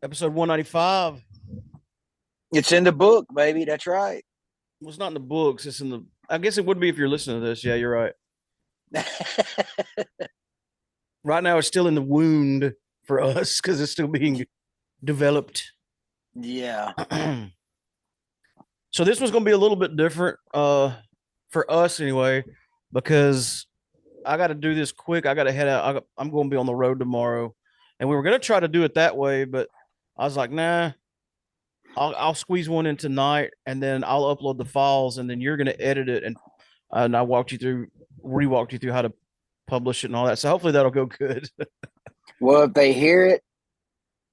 Episode 195. It's in the book, baby. That's right. Well, it's not in the books. It's in the. I guess it would be if you're listening to this. Yeah, you're right. Right now, it's still in the wound for us because it's still being developed. Yeah. So this was going to be a little bit different, for us anyway, because I got to do this quick. I got to head out. I'm going to be on the road tomorrow, and we were going to try to do it that way, but I was like, nah. I'll squeeze one in tonight, and then I'll upload the files, and then you're going to edit it, and I re-walked you through how to publish it and all that. So hopefully that'll go good. Well, if they hear it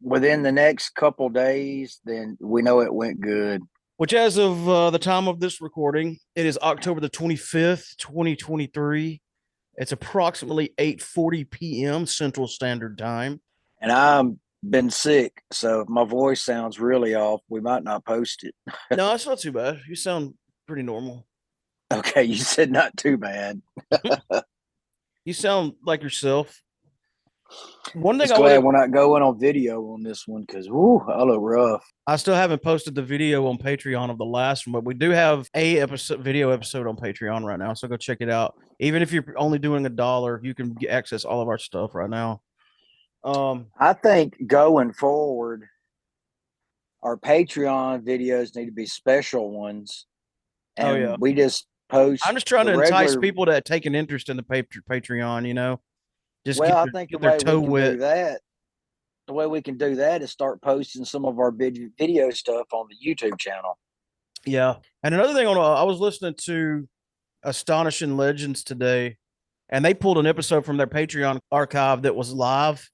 within the next couple days, then we know it went good. Which, as of the time of this recording, it is October the 25th, 2023. It's approximately 8:40 p.m. Central Standard Time. And I'm been sick, so if my voice sounds really off, we might not post it. No, it's not too bad. You sound pretty normal. Okay, you said not too bad. You sound like yourself. One thing Just glad we're not going on video on this one because I look rough. I still haven't posted the video on Patreon of the last one, but we do have video episode on Patreon right now. So go check it out. Even if you're only doing $1, you can access all of our stuff right now. I think going forward, our Patreon videos need to be special ones. And we just post. I'm just trying to entice people to take an interest in the Patreon, Just I think the way we can do that, the way we can do that is start posting some of our video stuff on the YouTube channel. Yeah. And another thing, I was listening to Astonishing Legends today, and they pulled an episode from their Patreon archive that was live,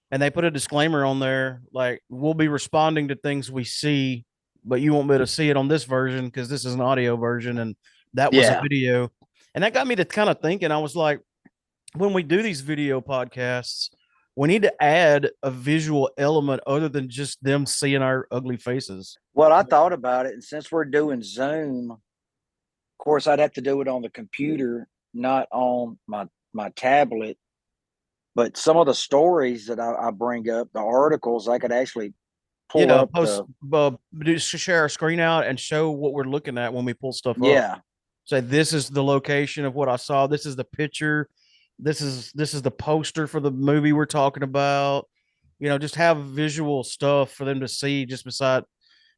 and they put a disclaimer on there like, we'll be responding to things we see, but you won't be able to see it on this version because this is an audio version, and that was a video. And that got me to kind of thinking. I was like, when we do these video podcasts, we need to add a visual element other than just them seeing our ugly faces. Well, I thought about it, and since we're doing Zoom, of course, I'd have to do it on the computer, not on my tablet. But some of the stories that I bring up, the articles, I could actually pull up. Share our screen out and show what we're looking at when we pull stuff up. Yeah. Say, this is the location of what I saw. This is the picture. This is the poster for the movie we're talking about. Just have visual stuff for them to see. Just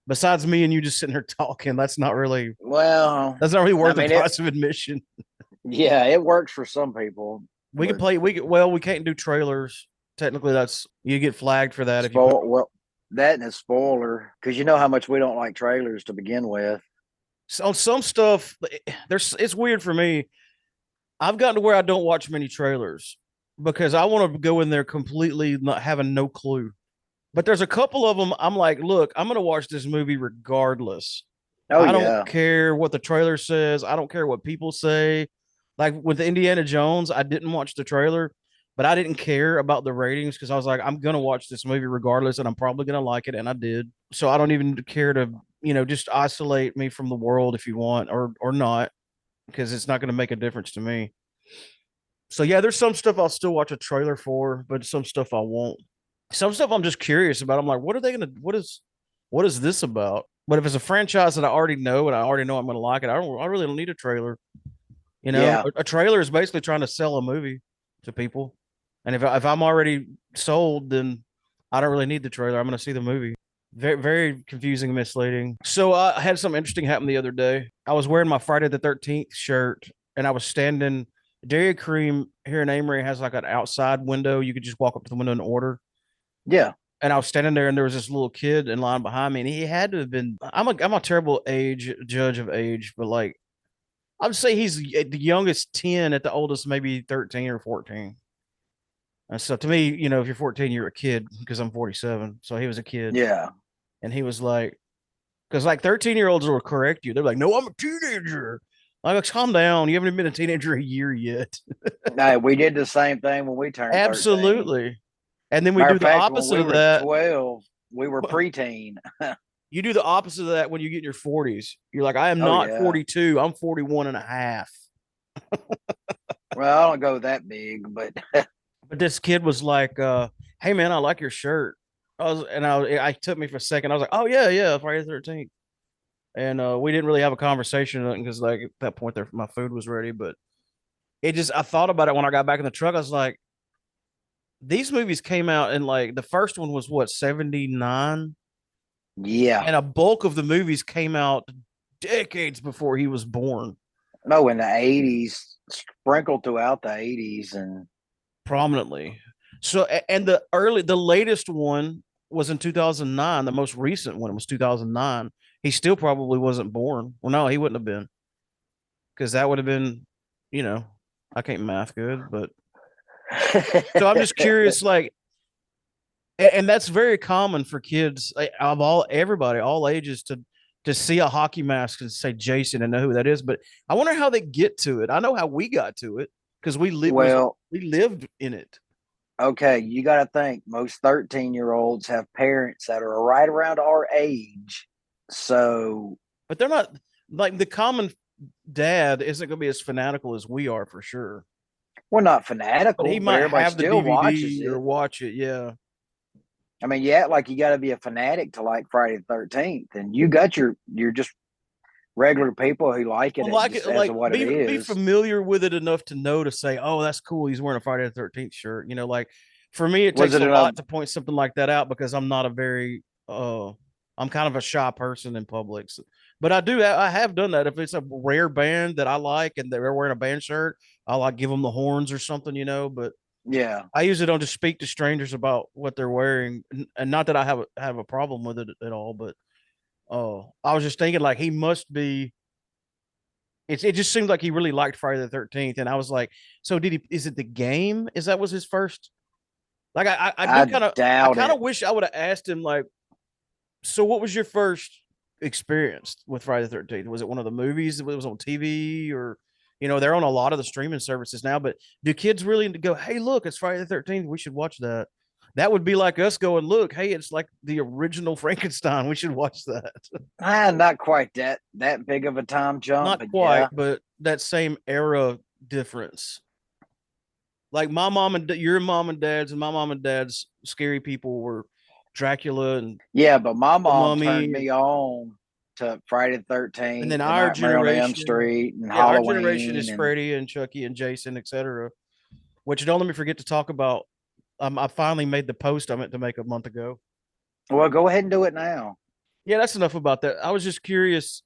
besides me and you just sitting there talking, that's not really worth the price of admission. Yeah, it works for some people. We can't do trailers. Technically, you get flagged for that. That and a spoiler, because you know how much we don't like trailers to begin with. So on some stuff, it's weird for me. I've gotten to where I don't watch many trailers because I want to go in there completely not having no clue. But there's a couple of them I'm like, look, I'm going to watch this movie regardless. I don't care what the trailer says. I don't care what people say. Like with Indiana Jones, I didn't watch the trailer, but I didn't care about the ratings because I was like, I'm going to watch this movie regardless, and I'm probably going to like it, and I did. So I don't even care to, just isolate me from the world if you want or not, because it's not going to make a difference to me. So yeah, there's some stuff I'll still watch a trailer for, but some stuff I won't. Some stuff I'm just curious about. I'm like, what is this about? But if it's a franchise that I already know and I already know I'm going to like it, I really don't need a trailer. A trailer is basically trying to sell a movie to people. And if I'm already sold, then I don't really need the trailer. I'm going to see the movie. Very, very confusing and misleading. So I had something interesting happen the other day. I was wearing my Friday the 13th shirt, and I was standing. Dairy Cream here in Amory has like an outside window. You could just walk up to the window and order. Yeah. And I was standing there, and there was this little kid in line behind me, and he had to have been. I'm a terrible judge of age, but like, I'd say he's the youngest 10, at the oldest maybe 13 or 14. And so to me, if you're 14, you're a kid because I'm 47. So he was a kid. Yeah. And he was like, because like 13-year-olds will correct you. They're like, no, I'm a teenager. I'm like, calm down. You haven't been a teenager a year yet. No, we did the same thing when we turned 13. Absolutely. And then we do the opposite of that. 12, we were preteen. You do the opposite of that when you get in your 40s. You're like, I am not 42. I'm 41 and a half. Well, I don't go that big, but but this kid was like, hey man, I like your shirt. I took me for a second. I was like, oh yeah, yeah, Friday the 13th. And we didn't really have a conversation because like at that point there my food was ready. But it just I thought about it when I got back in the truck. I was like, these movies came out and like the first one was what 79, Yeah. and a bulk of the movies came out decades before he was born. No, in the 80s, sprinkled throughout the 80s. And Prominently. So and the latest one was in 2009. The most recent one was 2009. He still probably wasn't born. Well, no, he wouldn't have been because that would have been, you know, I can't math good, but so I'm just curious, like, and that's very common for kids of all everybody, all ages to see a hockey mask and say Jason and know who that is. But I wonder how they get to it. I know how we got to it because well, we lived in it. okay, you got to think most 13-year-olds have parents that are right around our age. So, But they're not like the common dad isn't going to be as fanatical as we are for sure. we're not But he fanatical, but might everybody have the still watches DVD or it. watch it. Yeah. I mean, yeah, like you got to be a fanatic to like Friday the 13th, and you got your just regular people who like it Well, like just it, as like of what it be is. familiar with it enough to know to say, oh, that's cool. He's wearing a Friday the 13th shirt. You know, like for me, it Was takes it a enough? lot to point something like that out because I'm not a very I'm kind of a shy person in public. So, but I have done that. If it's a rare band that I like and they're wearing a band shirt, I'll like give them the horns or something, you know. But Yeah, I usually don't just speak to strangers about what they're wearing, and not that I have a problem with it at all. But I was just thinking like he must be. It just seemed like he really liked Friday the 13th, and I was like, so did he? Is it the game? Is that was his first? Like I do I kind of I doubt kind it. of wish I would have asked him like, so what was your first experience with Friday the 13th? Was it one of the movies that was on TV or? You know, they're on a lot of the streaming services now, but do kids really go, hey, look, it's Friday the 13th. We should watch that. That would be like us going, look, hey, it's like the original Frankenstein. We should watch that. Not quite that big of a time jump, Not but quite, yeah, but that same era difference. Like my mom and your mom and dad's and my mom and dad's scary people were Dracula and yeah. But my the mom turned Mummy, me on to Friday the and 13th, then The our Nightmare on Elm generation, Street, and yeah, our generation Halloween, is and Freddy and Chucky and Jason, etc. Which don't let me forget to talk about. I finally made the post I meant to make a month ago. well, go ahead and do it now. Yeah, that's enough about that. I was just curious,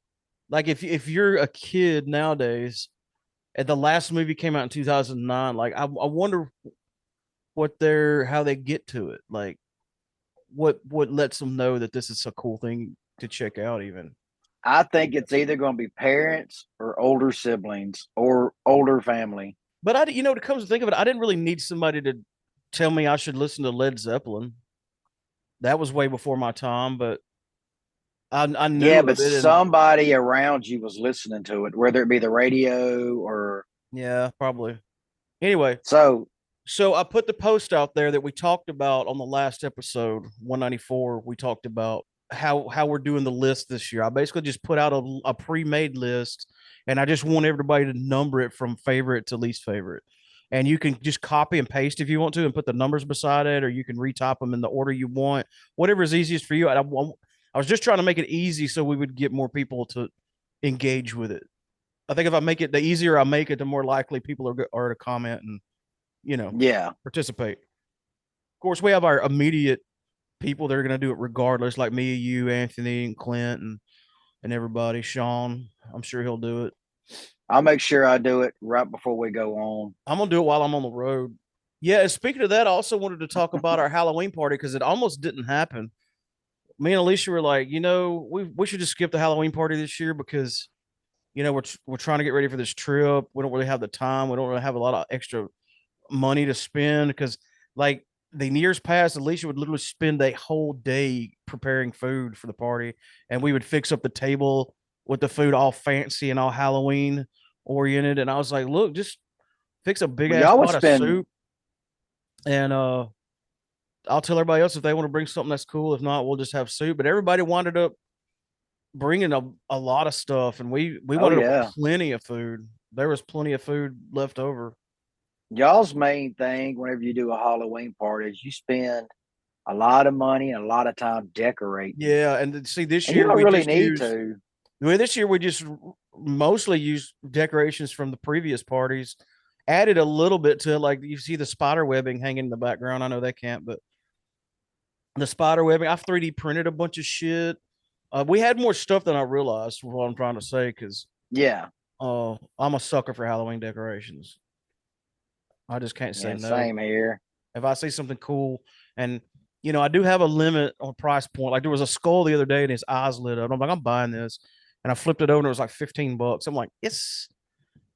like if you're a kid nowadays, and the last movie came out in 2009, like I wonder what they're how they get to it, like what lets them know that this is a cool thing to check out even. I think it's either going to be parents or older siblings or older family. But you know, it comes to think of it, I didn't really need somebody to tell me I should listen to Led Zeppelin. That was way before my time, but I knew Yeah, of but it. And somebody around you was listening to it, whether it be the radio or yeah, probably. Anyway, so. so I put the post out there that we talked about on the last episode 194. We talked about how we're doing the list this year. I basically just put out a pre-made list, and I just want everybody to number it from favorite to least favorite. And you can just copy and paste if you want to, and put the numbers beside it, or you can retype them in the order you want, whatever is easiest for you. I was just trying to make it easy so we would get more people to engage with it. I think if I make it, the easier I make it, the more likely people are to comment and you know, Yeah. participate. Of course, we have our immediate people that are going to do it regardless, like me, you, Anthony, and Clint, and everybody. Sean, I'm sure he'll do it. I'll make sure I do it right before we go on. I'm gonna do it while I'm on the road. Yeah. And speaking of that, I also wanted to talk about our Halloween party because it almost didn't happen. Me and Alicia were like, you know, we should just skip the Halloween party this year because you know we're trying to get ready for this trip. We don't really have the time. We don't really have a lot of extra money to spend because like the years past, Alicia would literally spend a whole day preparing food for the party, and we would fix up the table with the food all fancy and all Halloween oriented. And I was like, look, just fix a big Well, ass y'all would pot of spend. soup, and I'll tell everybody else if they want to bring something that's cool. If not, we'll just have soup. But everybody winded up bringing a lot of stuff, and we Oh wanted yeah, plenty of food. There was plenty of food left over. y'all's main thing whenever you do a Halloween party is you spend a lot of money and a lot of time decorating. Yeah, and see, this And you year don't we really just need used. to. Well, this year we just mostly used decorations from the previous parties. Added a little bit to it, like you see the spider webbing hanging in the background. I know they can't, but the spider webbing. I've 3D printed a bunch of shit. We had more stuff than I realized. What I'm trying to say, because Yeah. I'm a sucker for Halloween decorations. I just can't say Yeah. no. Same here. If I see something cool, and I do have a limit on price point. Like there was a skull the other day, and his eyes lit up. I'm like, I'm buying this, and I flipped it over, and it was like $15. I'm like, it's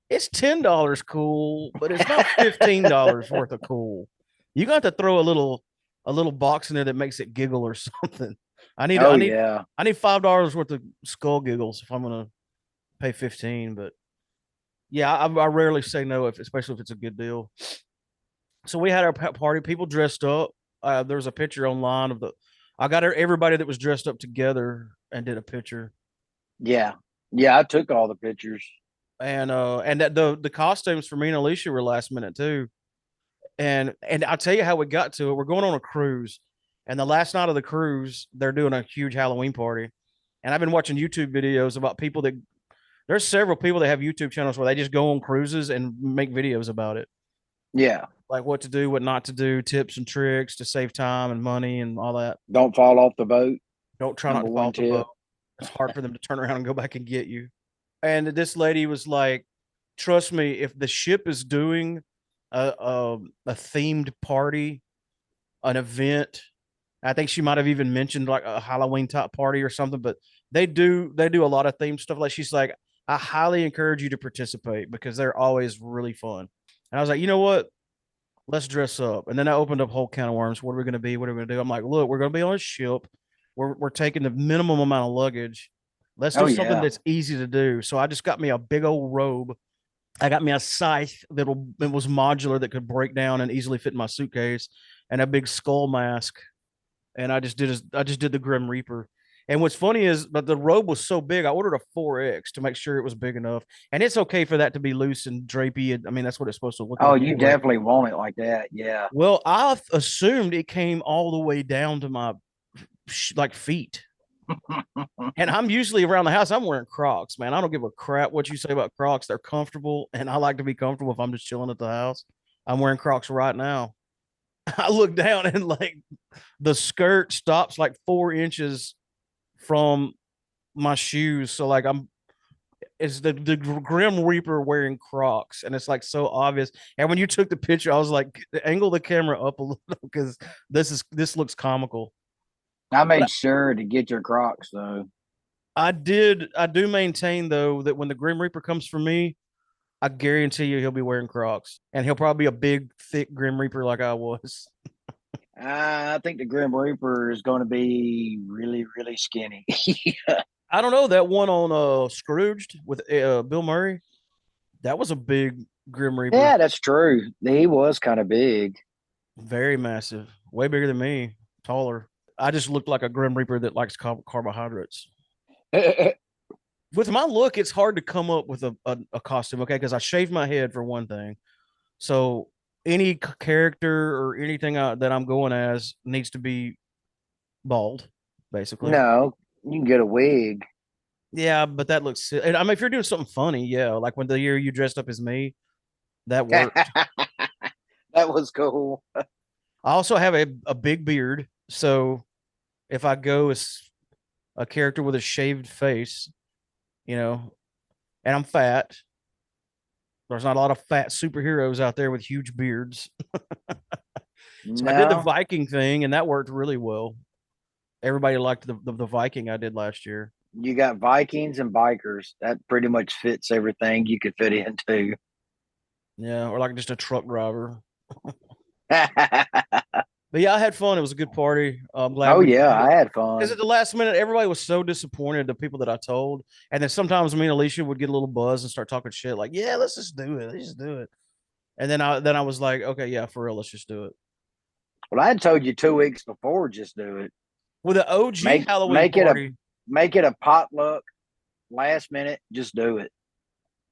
$10 cool, but it's not $15 worth of cool. You got to throw a little box in there that makes it giggle or something. I need Oh I need yeah. I need $5 worth of skull giggles if I'm gonna pay 15. But yeah, I rarely say no, especially if it's a good deal. So we had our party. People dressed up. There was a picture online of the. I got everybody that was dressed up together and did a picture. Yeah. Yeah. I took all the pictures. And that the costumes for me and Alicia were last minute too. And I'll tell you how we got to it. We're going on a cruise, and the last night of the cruise, they're doing a huge Halloween party. And I've been watching YouTube videos about people that there's several people that have YouTube channels where they just go on cruises and make videos about it, Yeah. like what to do, what not to do, tips and tricks to save time and money and all that. Don't fall off the boat. Don't try not Number to fall one off the boat. tip. It's hard for them to turn around and go back and get you. And this lady was like, "Trust me, if the ship is doing a themed party, an event, I think she might have even mentioned like a Halloween type party or something, but they do a lot of themed stuff. Like she's like, I highly encourage you to participate because they're always really fun." And I was like, you know what? Let's dress up. And then I opened up a whole can of worms. What are we going to be? What are we going to do? I'm like, look, we're going to be on a ship. We're taking the minimum amount of luggage. Let's Oh do something yeah. that's easy to do. So I just got me a big old robe. I got me a scythe it was modular that could break down and easily fit in my suitcase, and a big skull mask. And I just did the Grim Reaper. And what's funny is, but the robe was so big, I ordered a 4X to make sure it was big enough. And it's okay for that to be loose and drapey. I mean, that's what it's supposed to look Oh, like you anyway. definitely want it like that. Yeah. Well, I assumed it came all the way down to my like feet. And I'm usually around the house. I'm wearing Crocs, man. I don't give a crap what you say about Crocs. They're comfortable, and I like to be comfortable if I'm just chilling at the house. I'm wearing Crocs right now. I look down and like the skirt stops like 4 inches from my shoes. So like it's the Grim Reaper wearing Crocs, and it's like so obvious. And when you took the picture, I was like, angle the camera up a little because this looks comical. I But made sure to get your Crocs though. I do maintain though that when the Grim Reaper comes for me, I guarantee you he'll be wearing Crocs, and he'll probably be a big, thick Grim Reaper like I was. I think the Grim Reaper is going to be really, really skinny. I don't know that one on Scrooged with Bill Murray. That was a big Grim Reaper, Yeah, that's true. He was kind of big. very massive, way bigger than me, taller. I just looked like a Grim Reaper that likes carbohydrates. With my look, it's hard to come up with a costume, okay? Because I shaved my head for one thing. So any character or anything that I'm going as needs to be bald, basically. No, you can get a wig. Yeah, but that looks. And I mean, if you're doing something funny, yeah, like when the year you dressed up as me, that worked. That was cool. I also have a big beard, so if I go as a character with a shaved face, you know, and I'm fat, there's not a lot of fat superheroes out there with huge beards. So I did the No, Viking thing, and that worked really well. Everybody liked the Viking I did last year. you got Vikings and bikers. That pretty much fits everything you could fit into. Yeah, or like just a truck driver. But yeah, I had fun. It was a good party. I'm glad Oh we yeah, did it. I had Because fun. at the last minute, everybody was so disappointed, the people that I told. And then sometimes me and Alicia would get a little buzz and start talking shit, like, yeah, let's just do it. Let's just do it. And then I was like, okay, yeah, for real, let's just do it. Well, I had told you 2 weeks before, just do it. With the OG Make Halloween make it a party, make it a potluck. Last minute, just do it.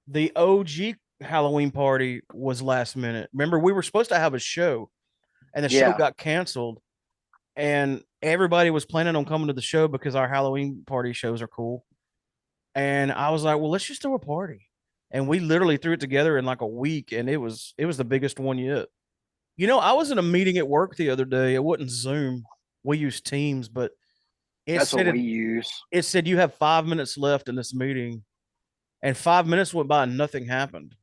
the OG Halloween party was last minute. Remember, we were supposed to have a show and the show Yeah, got canceled. and everybody was planning on coming to the show because our Halloween party shows are cool. And I was like, well, let's just throw a party. And we literally threw it together in like a week, and it was the biggest one yet. I was in a meeting at work the other day. It wasn't Zoom. We use Teams, but it That's what said we it, use. it said you have 5 minutes left in this meeting, and 5 minutes went by and nothing happened.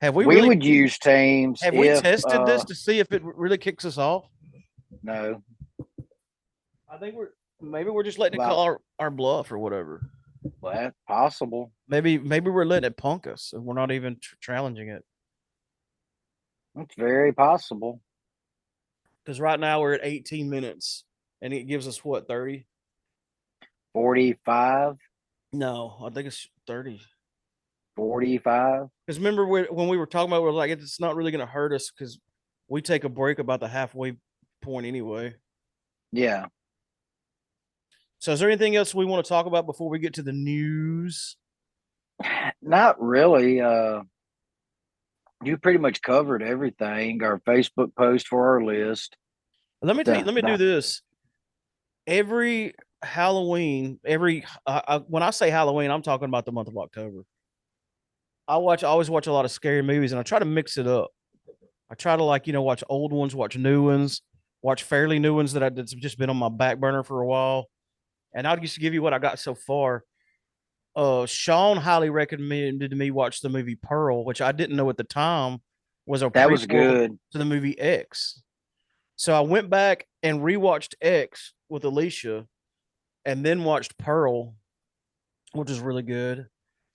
Have we We really would use Teams have we if tested this to see if it really kicks us off? no. I think maybe we're just letting it call Well, our bluff or whatever. well, that's possible. Maybe we're letting it punk us and we're not even challenging it. It's very possible. Because right now we're at 18 minutes and it gives us what, 30? 45, No, I think it's 30. 45. Because remember when we were talking about, we're like, it's not really going to hurt us because we take a break about the halfway point anyway. Yeah. So is there anything else we want to talk about before we get to the news? Not really. You pretty much covered everything. Our Facebook post for our list. Let me tell you, let me do The this. Every Halloween, when I say Halloween, I'm talking about the month of October. I always watch a lot of scary movies and I try to mix it up. I try to watch old ones, watch new ones, watch fairly new ones that's just been on my back burner for a while. And I'll just give you what I got so far. Sean highly recommended me watch the movie Pearl, which I didn't know at the time was a that was prequel good. to the movie X. So I went back and rewatched X with Alicia and then watched Pearl, which is really good.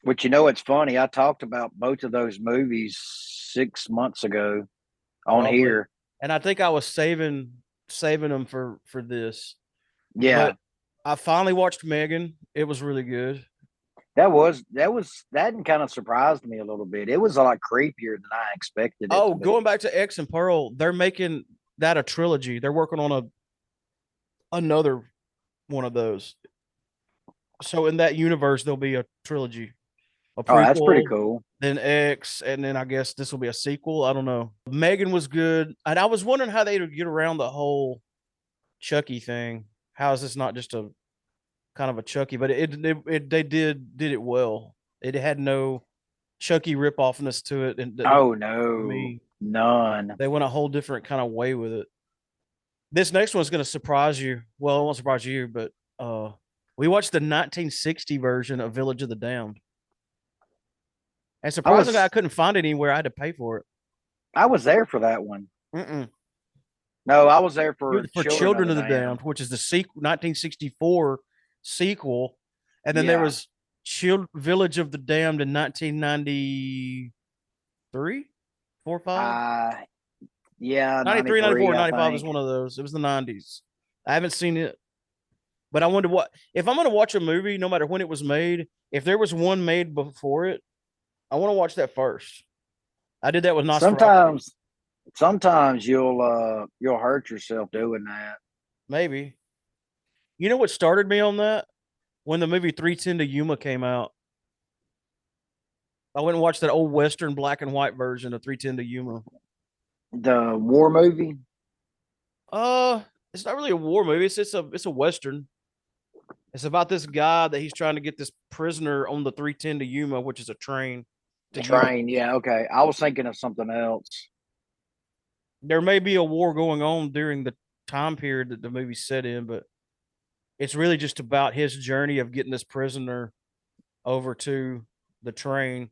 But it's funny. I talked about both of those movies 6 months ago on Probably. here. And I think I was saving them for this. Yeah, But I finally watched Megan. It was really good. that kind of surprised me a little bit. It was a lot creepier than I expected it Oh, to be. going back to X and Pearl, they're making that a trilogy. They're working on another one of those. So in that universe, there'll be a trilogy, a Oh, that's pretty prequel, cool. then X, and then I guess this will be a sequel. I don't know. Megan was good, and I was wondering how they would get around the whole Chucky thing. How is this not just a kind of a Chucky? But they did it well. It had no Chucky ripoffness to it, and Oh to no, me, none. they went a whole different kind of way with it. This next one's going to surprise you. Well, it won't surprise you, but we watched the 1960 version of Village of the Damned. And I surprisingly, I was couldn't find it anywhere. I had to pay for it. I was there for that one. Mm-mm. No, I was there for For Children of Children the of the Damned. Damned, which is the 1964 sequel. And then there Yeah, was Village of the Damned in 1993, 4, 5. uh, yeah, 93, 93, 94, I 95 is think. one of those. It was the 90s. I haven't seen it, but I wonder what if I'm going to watch a movie, no matter when it was made, if there was one made before it, I want to watch that first. I did that with Nosferatu. Sometimes, sometimes you'll hurt yourself doing that. Maybe. You know what started me on that? When the movie 310 to Yuma came out. I went and watched that old Western black and white version of 310 to Yuma. The war movie. Uh, it's not really a war movie. It's a Western. It's about this guy that he's trying to get this prisoner on the 310 to Yuma, which is a train to Yuma. Train, yeah, okay. I was thinking of something else. There may be a war going on during the time period that the movie's set in, but it's really just about his journey of getting this prisoner over to the train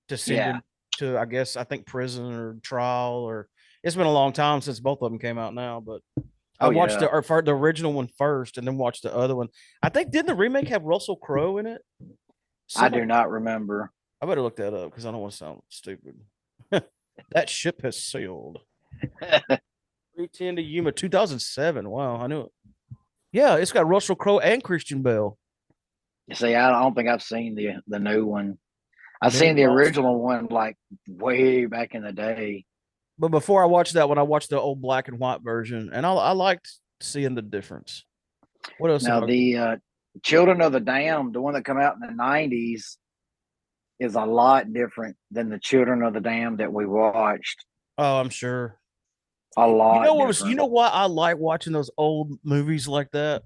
to send Yeah. him to, I think prison or trial, or it's been a long time since both of them came out now, but I Oh watched yeah. the original one first and then watched the other one. I think didn't the remake have Russell Crowe in it? I do Someone not remember. I better look that up because I don't want to sound stupid. That ship has sailed. 310 to Yuma, 2007. Wow, I knew it. Yeah, it's got Russell Crowe and Christian Bale. You see, I don't think I've seen the new one. I've Benny seen the Boston. original one like way back in the day. But before I watched that one, I watched the old black and white version, and I liked seeing the difference. What else have Now I? the Children of the Damned, the one that come out in the '90s, is a lot different than the Children of the Damned that we watched. Oh, I'm sure. A You know lot what was? You different. know why I like watching those old movies like that?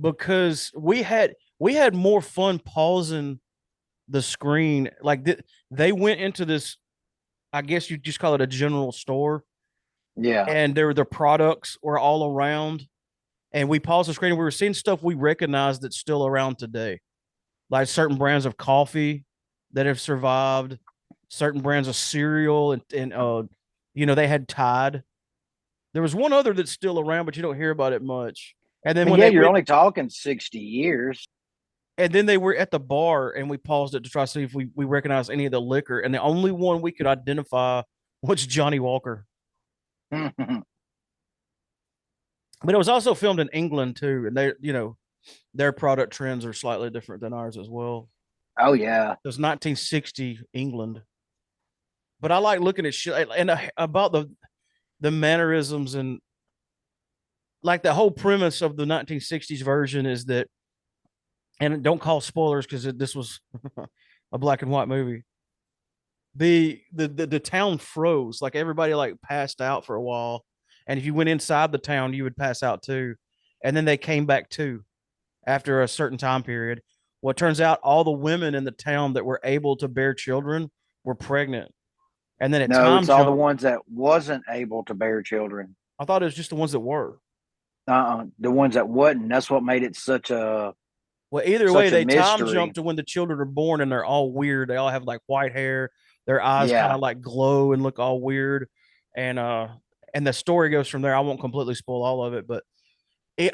Because we had more fun pausing the screen. Like they went into this. I guess you just call it a general store, Yeah. and their products were all around. And we paused the screen. And we were seeing stuff we recognized that's still around today, like certain brands of coffee that have survived, certain brands of cereal, and they had Tide. There was one other that's still around, but you don't hear about it much. And I then mean, when yeah, they you're went, only talking 60 years. and then they were at the bar, and we paused it to try to see if we recognized any of the liquor, and the only one we could identify was Johnny Walker. But it was also filmed in England too, and their product trends are slightly different than ours as well. Oh, yeah. It was 1960 England, but I like looking at shit and about the mannerisms and like the whole premise of the 1960s version is that, and don't call spoilers because this was a black and white movie. The town froze, like everybody like passed out for a while, and if you went inside the town, you would pass out too, and then they came back too after a certain time period. Well, it turns out all the women in the town that were able to bear children were pregnant, and then at No, time it's all the jump, ones that wasn't able to bear children. I thought it was just the ones that were. The ones that wasn't. That's what made it Well, either way, such a they time mystery. jump to when the children are born and they're all weird. They all have like white hair. Their eyes kind Yeah. of like glow and look all weird. And uh and the story goes from there. I won't completely spoil all of it, but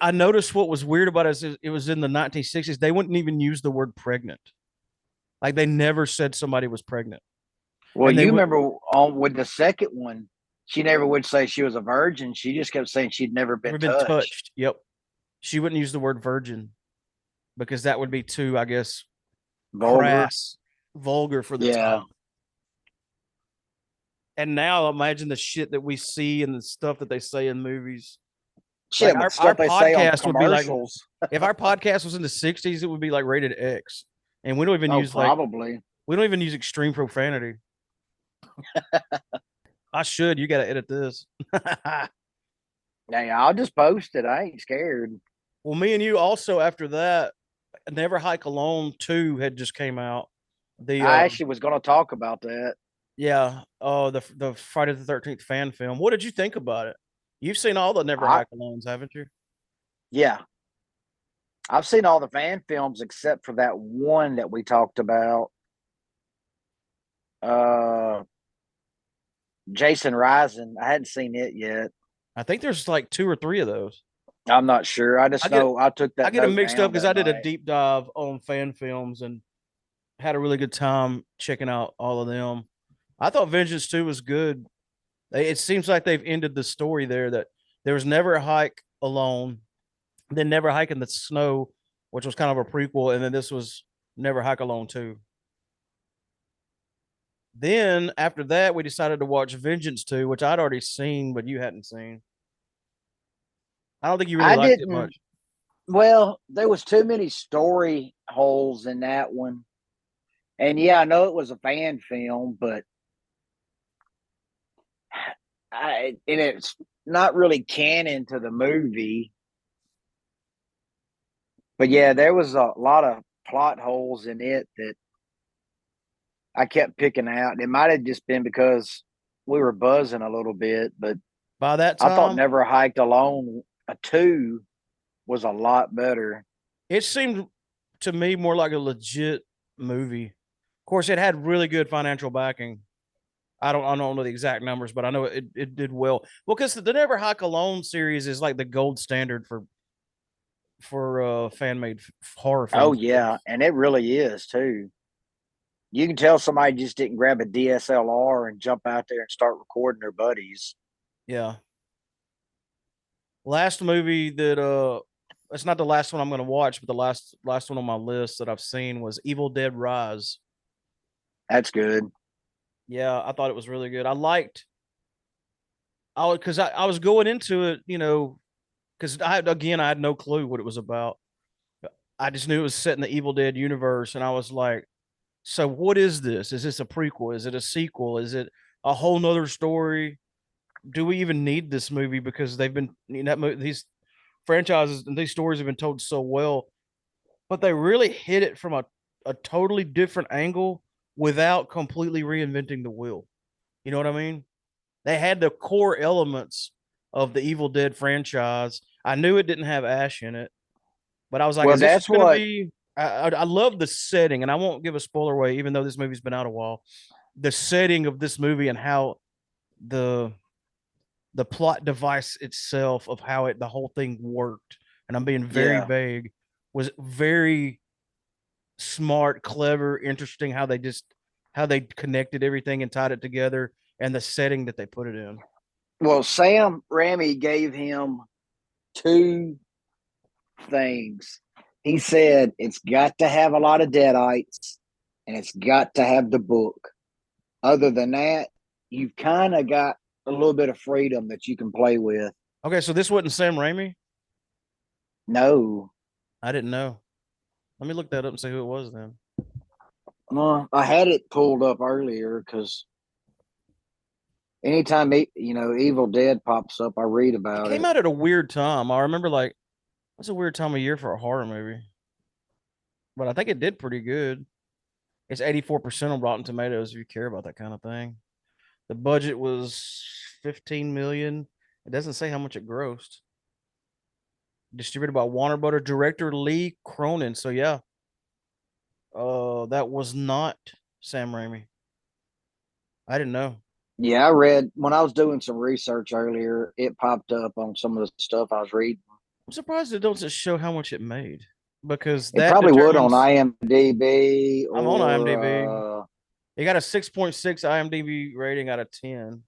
I noticed what was weird about it is it was in the 1960s. They wouldn't even use the word pregnant. Like they never said somebody was pregnant. Well, And they you would remember on with the second one, she never would say she was a virgin. She just kept saying she'd never been never been touched. touched. Yep. She wouldn't use the word virgin because that would be too, I guess, Vulgar. crass, vulgar for the Yeah. time. And now imagine the shit that we see and the stuff that they say in movies. Like Shit, but our stuff they say on podcast would be like, commercials. if our podcast was in the 60s, it would be like rated X. And Oh, probably. we don't even use extreme profanity. I should. You gotta edit this. Yeah, I'll just post it. I ain't scared. Well, me and you also after that, Never Hike Alone 2 had just came out. The I actually was going to talk about that. Yeah, the Friday the 13th fan film. What did you think about it? You've seen all the Never I Hike Alones, haven't you? Yeah, I've seen all the fan films except for that one that we talked about. Uh, Jason Rising. I hadn't seen it yet. I think there's like two or three of those. I'm not sure. I I just get know I took I that get them note mixed up down because that I did a night. deep dive on fan films and had a really good time checking out all of them. I thought Vengeance 2 was good. It seems like they've ended the story there that there was Never Hike Alone, then Never Hike in the Snow, which was kind of a prequel, and then this was Never Hike Alone 2. Then after that, we decided to watch Vengeance 2, which I'd already seen, but you hadn't seen. I don't think you really I liked it didn't. much. Well, there was too many story holes in that one. And yeah, I know it was a fan film, but and it's not really canon to the movie. But yeah, there was a lot of plot holes in it that I kept picking out. It might have just been because we were buzzing a little bit, but By that I thought time, Never Hiked Alone a two was a lot better. it seemed to me more like a legit movie. Of course, it had really good financial backing. I don't know the exact numbers, but I know it did well. Well, because the Never Hike Alone series is like the gold standard for fan made horror Oh films. yeah, and it really is too. You can tell somebody just didn't grab a DSLR and jump out there and start recording their buddies. Yeah. Last movie that it's not the last one I'm going to watch, but the last one on my list that I've seen was Evil Dead Rise. That's good. Yeah, I thought it was really good. I liked because I was going into it, because I had no clue what it was about. I just knew it was set in the Evil Dead universe, and I was like, so what is this? Is this a prequel? Is it a sequel? Is it a whole nother story? do we even need this movie? Because they've been, these franchises and these stories have been told so well, but they really hit it from a totally different angle without completely reinventing the wheel. You know what I mean? They had the core elements of the Evil Dead franchise. I knew it didn't have Ash in it, but I was like, Well, is this just that's going to what. be? I love the setting, and I won't give a spoiler away, even though this movie's been out a while. The setting of this movie and how the the plot device itself of how the whole thing worked, and I'm being very Yeah. vague, was very smart, clever, interesting. How they connected everything and tied it together, and the setting that they put it in. Well, Sam Raimi gave him two things. He said it's got to have a lot of deadites and it's got to have the book. Other than that, you've kind of got a little bit of freedom that you can play with. Okay, so this wasn't Sam Raimi. No, I didn't know. Let me look that up and see who it was then. I had it pulled up earlier because anytime Evil Dead pops up, I read It about came it. out at a weird time. I remember like that's a weird time of year for a horror movie, but I think it did pretty good. It's 84% on Rotten Tomatoes if you care about that kind of thing. The budget was 15 million. It doesn't say how much it grossed. Distributed by Warner Brothers director Lee Cronin. So yeah, that was not Sam Raimi. I didn't know. Yeah, I read when I was doing some research earlier, it popped up on some of the stuff I was reading. I'm surprised it doesn't show how much it made because It that probably would on determines. IMDb I'm on or IMDb. It got a 6.6 IMDb rating out of 10.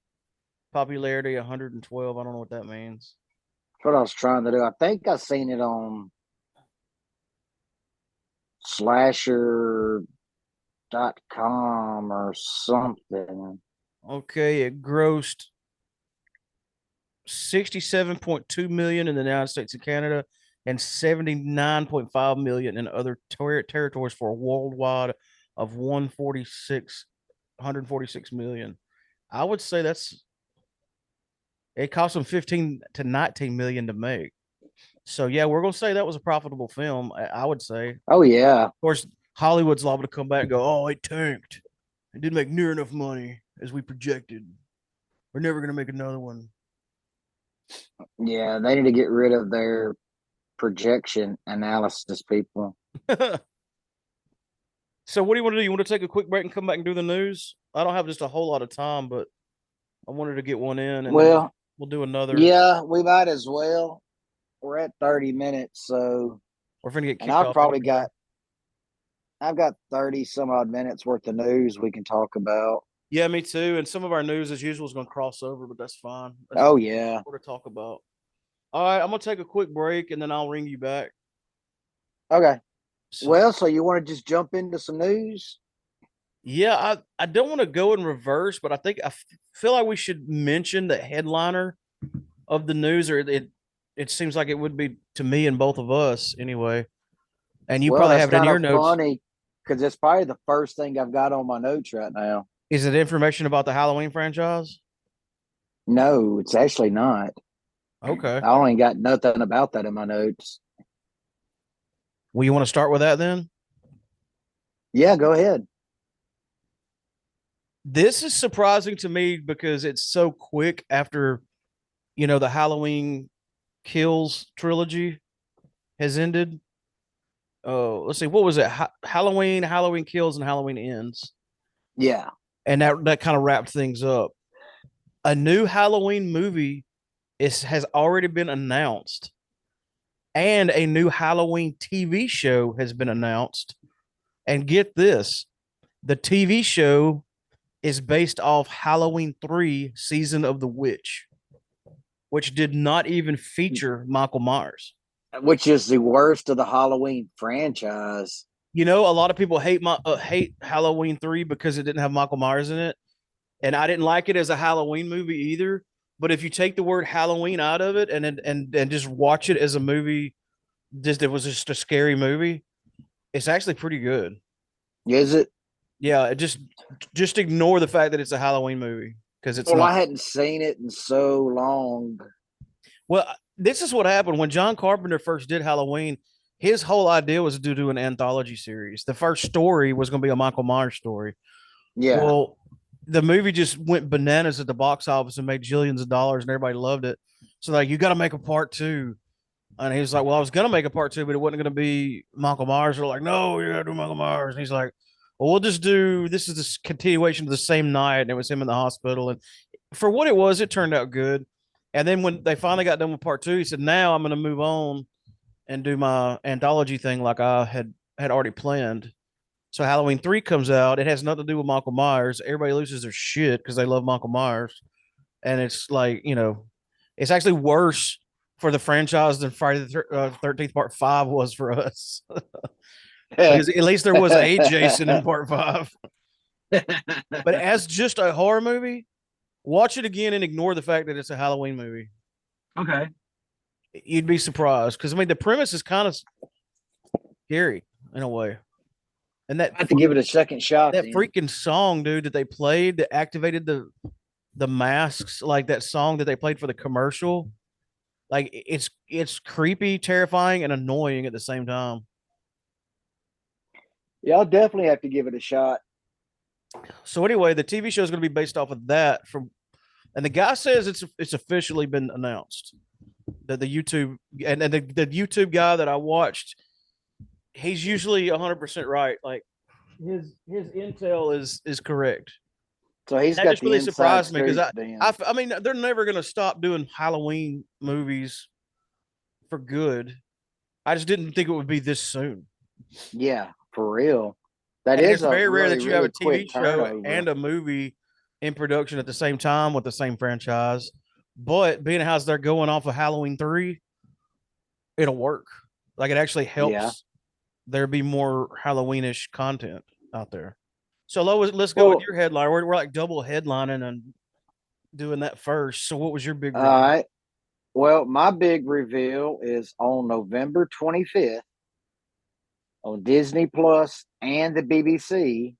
Popularity 112. I don't know what that means. what I was trying to do. I think I seen it on slasher.com or something. Okay, it grossed 67.2 million in the United States and Canada and 79.5 million in other territories for a worldwide of 146 million. I would say that's it cost them 15 to 19 million to make. So yeah, we're gonna say that was a profitable film. I would say. Of Oh yeah. course, Hollywood's liable to come back and go, "Oh, it tanked. It didn't make near enough money as we projected. We're never gonna make another one." Yeah, they need to get rid of their projection analysis people. So what do you want to do? You want to take a quick break and come back and do the news? I don't have just a whole lot of time, but I wanted to get one in, and then Well, we'll do another. yeah, we might as well. We're at 30 minutes, so We're gonna get and kicked off anyway. I've got 30 some odd minutes worth of news we can talk about. Yeah, me too. And some of our news, as usual, is going to cross over, but that's fine. That's Oh yeah. what to talk about. All right, I'm gonna take a quick break, and then I'll ring you back. Okay. So Well, so you want to just jump into some news? yeah, I don't want to go in reverse, but I think feel like we should mention the headliner of the news, or it seems like it would be to me and both of us anyway. And you Well, probably that's have it in kind your of notes. funny because it's probably the first thing I've got on my notes right now. Is it information about the Halloween franchise? No, it's actually not. Okay. I only got nothing about that in my notes. Well, you want to start with that then? Yeah, go ahead. This is surprising to me because it's so quick after, the Halloween Kills trilogy has ended. Oh, let's see. What was it? Halloween, Halloween Kills, and Halloween Ends. Yeah. And that kind of wrapped things up. A new Halloween movie has already been announced, and a new Halloween TV show has been announced. And get this, the TV show is based off Halloween 3 Season of the Witch, which did not even feature Michael Myers. Which is the worst of the Halloween franchise. A lot of people hate Halloween 3 because it didn't have Michael Myers in it, and I didn't like it as a Halloween movie either. But if you take the word Halloween out of it and just watch it as a movie, just it was just a scary movie, it's actually pretty good. Is it? Yeah, just ignore the fact that it's a Halloween movie because it's Well, not. I hadn't seen it in so long. Well, this is what happened when John Carpenter first did Halloween. His whole idea was to do an anthology series. The first story was going to be a Michael Myers story. Yeah. Well, the movie just went bananas at the box office and made jillions of dollars, and everybody loved it. So like, you got to make a part two. And he was like, well, I was going to make a part two, but it wasn't going to be Michael Myers. They're like, no, you got to do Michael Myers. And he's like, well, we'll just do this is this continuation of the same night. And it was him in the hospital. And for what it was, it turned out good. And then when they finally got done with part two, he said, now I'm going to move on and do my anthology thing like I had already planned. So Halloween 3 comes out. It has nothing to do with Michael Myers. Everybody loses their shit because they love Michael Myers. And it's like, it's actually worse for the franchise than Friday the 13th Part 5 was for us. Because at least there was a Jason in Part 5. But as just a horror movie, watch it again and ignore the fact that it's a Halloween movie. Okay. You'd be surprised because I mean the premise is kind of scary in a way. And that I have to give it a second shot. that then. freaking song, dude, that they played that activated the masks, like that song that they played for the commercial. Like it's creepy, terrifying, and annoying at the same time. Yeah, I'll definitely have to give it a shot. So anyway, the TV show is going to be based off of that. And the guy says it's officially been announced. That the YouTube and the YouTube guy that I watched, he's usually 100% right. Like his intel is correct. So he's That got just the really inside surprised me because scoop then. I mean they're never going to stop doing Halloween movies for good. I just didn't think it would be this soon. Yeah, for real. That And is it's a very rare really, that you have a really TV quick show turnover. and a movie in production at the same time with the same franchise. But being as they're going off of Halloween 3, it'll work. Like it actually helps Yeah. there be more Halloweenish content out there. So Lois, let's go with Well, your headline. We're like double headlining and doing that first. So what was your big all reveal? right. Well, my big reveal is on November 25th on Disney Plus and the BBC.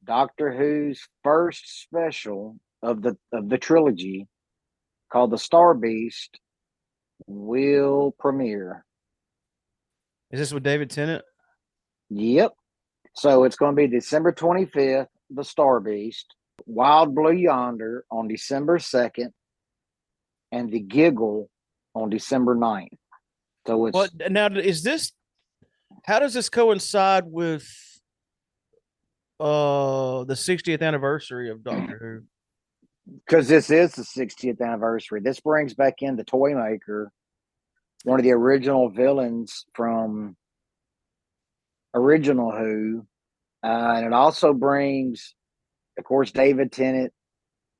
Doctor Who's first special of the trilogy, called The Star Beast, will premiere. Is this with David Tennant? Yep. So it's going to be December 25th, The Star Beast, Wild Blue Yonder on December 2nd, and The Giggle on December 9th. So it's But now is this how does this coincide with the 60th anniversary of Doctor because this is the 60th anniversary. This brings back in the Toymaker, one of the original villains from original Who. And it also brings, of course, David Tennant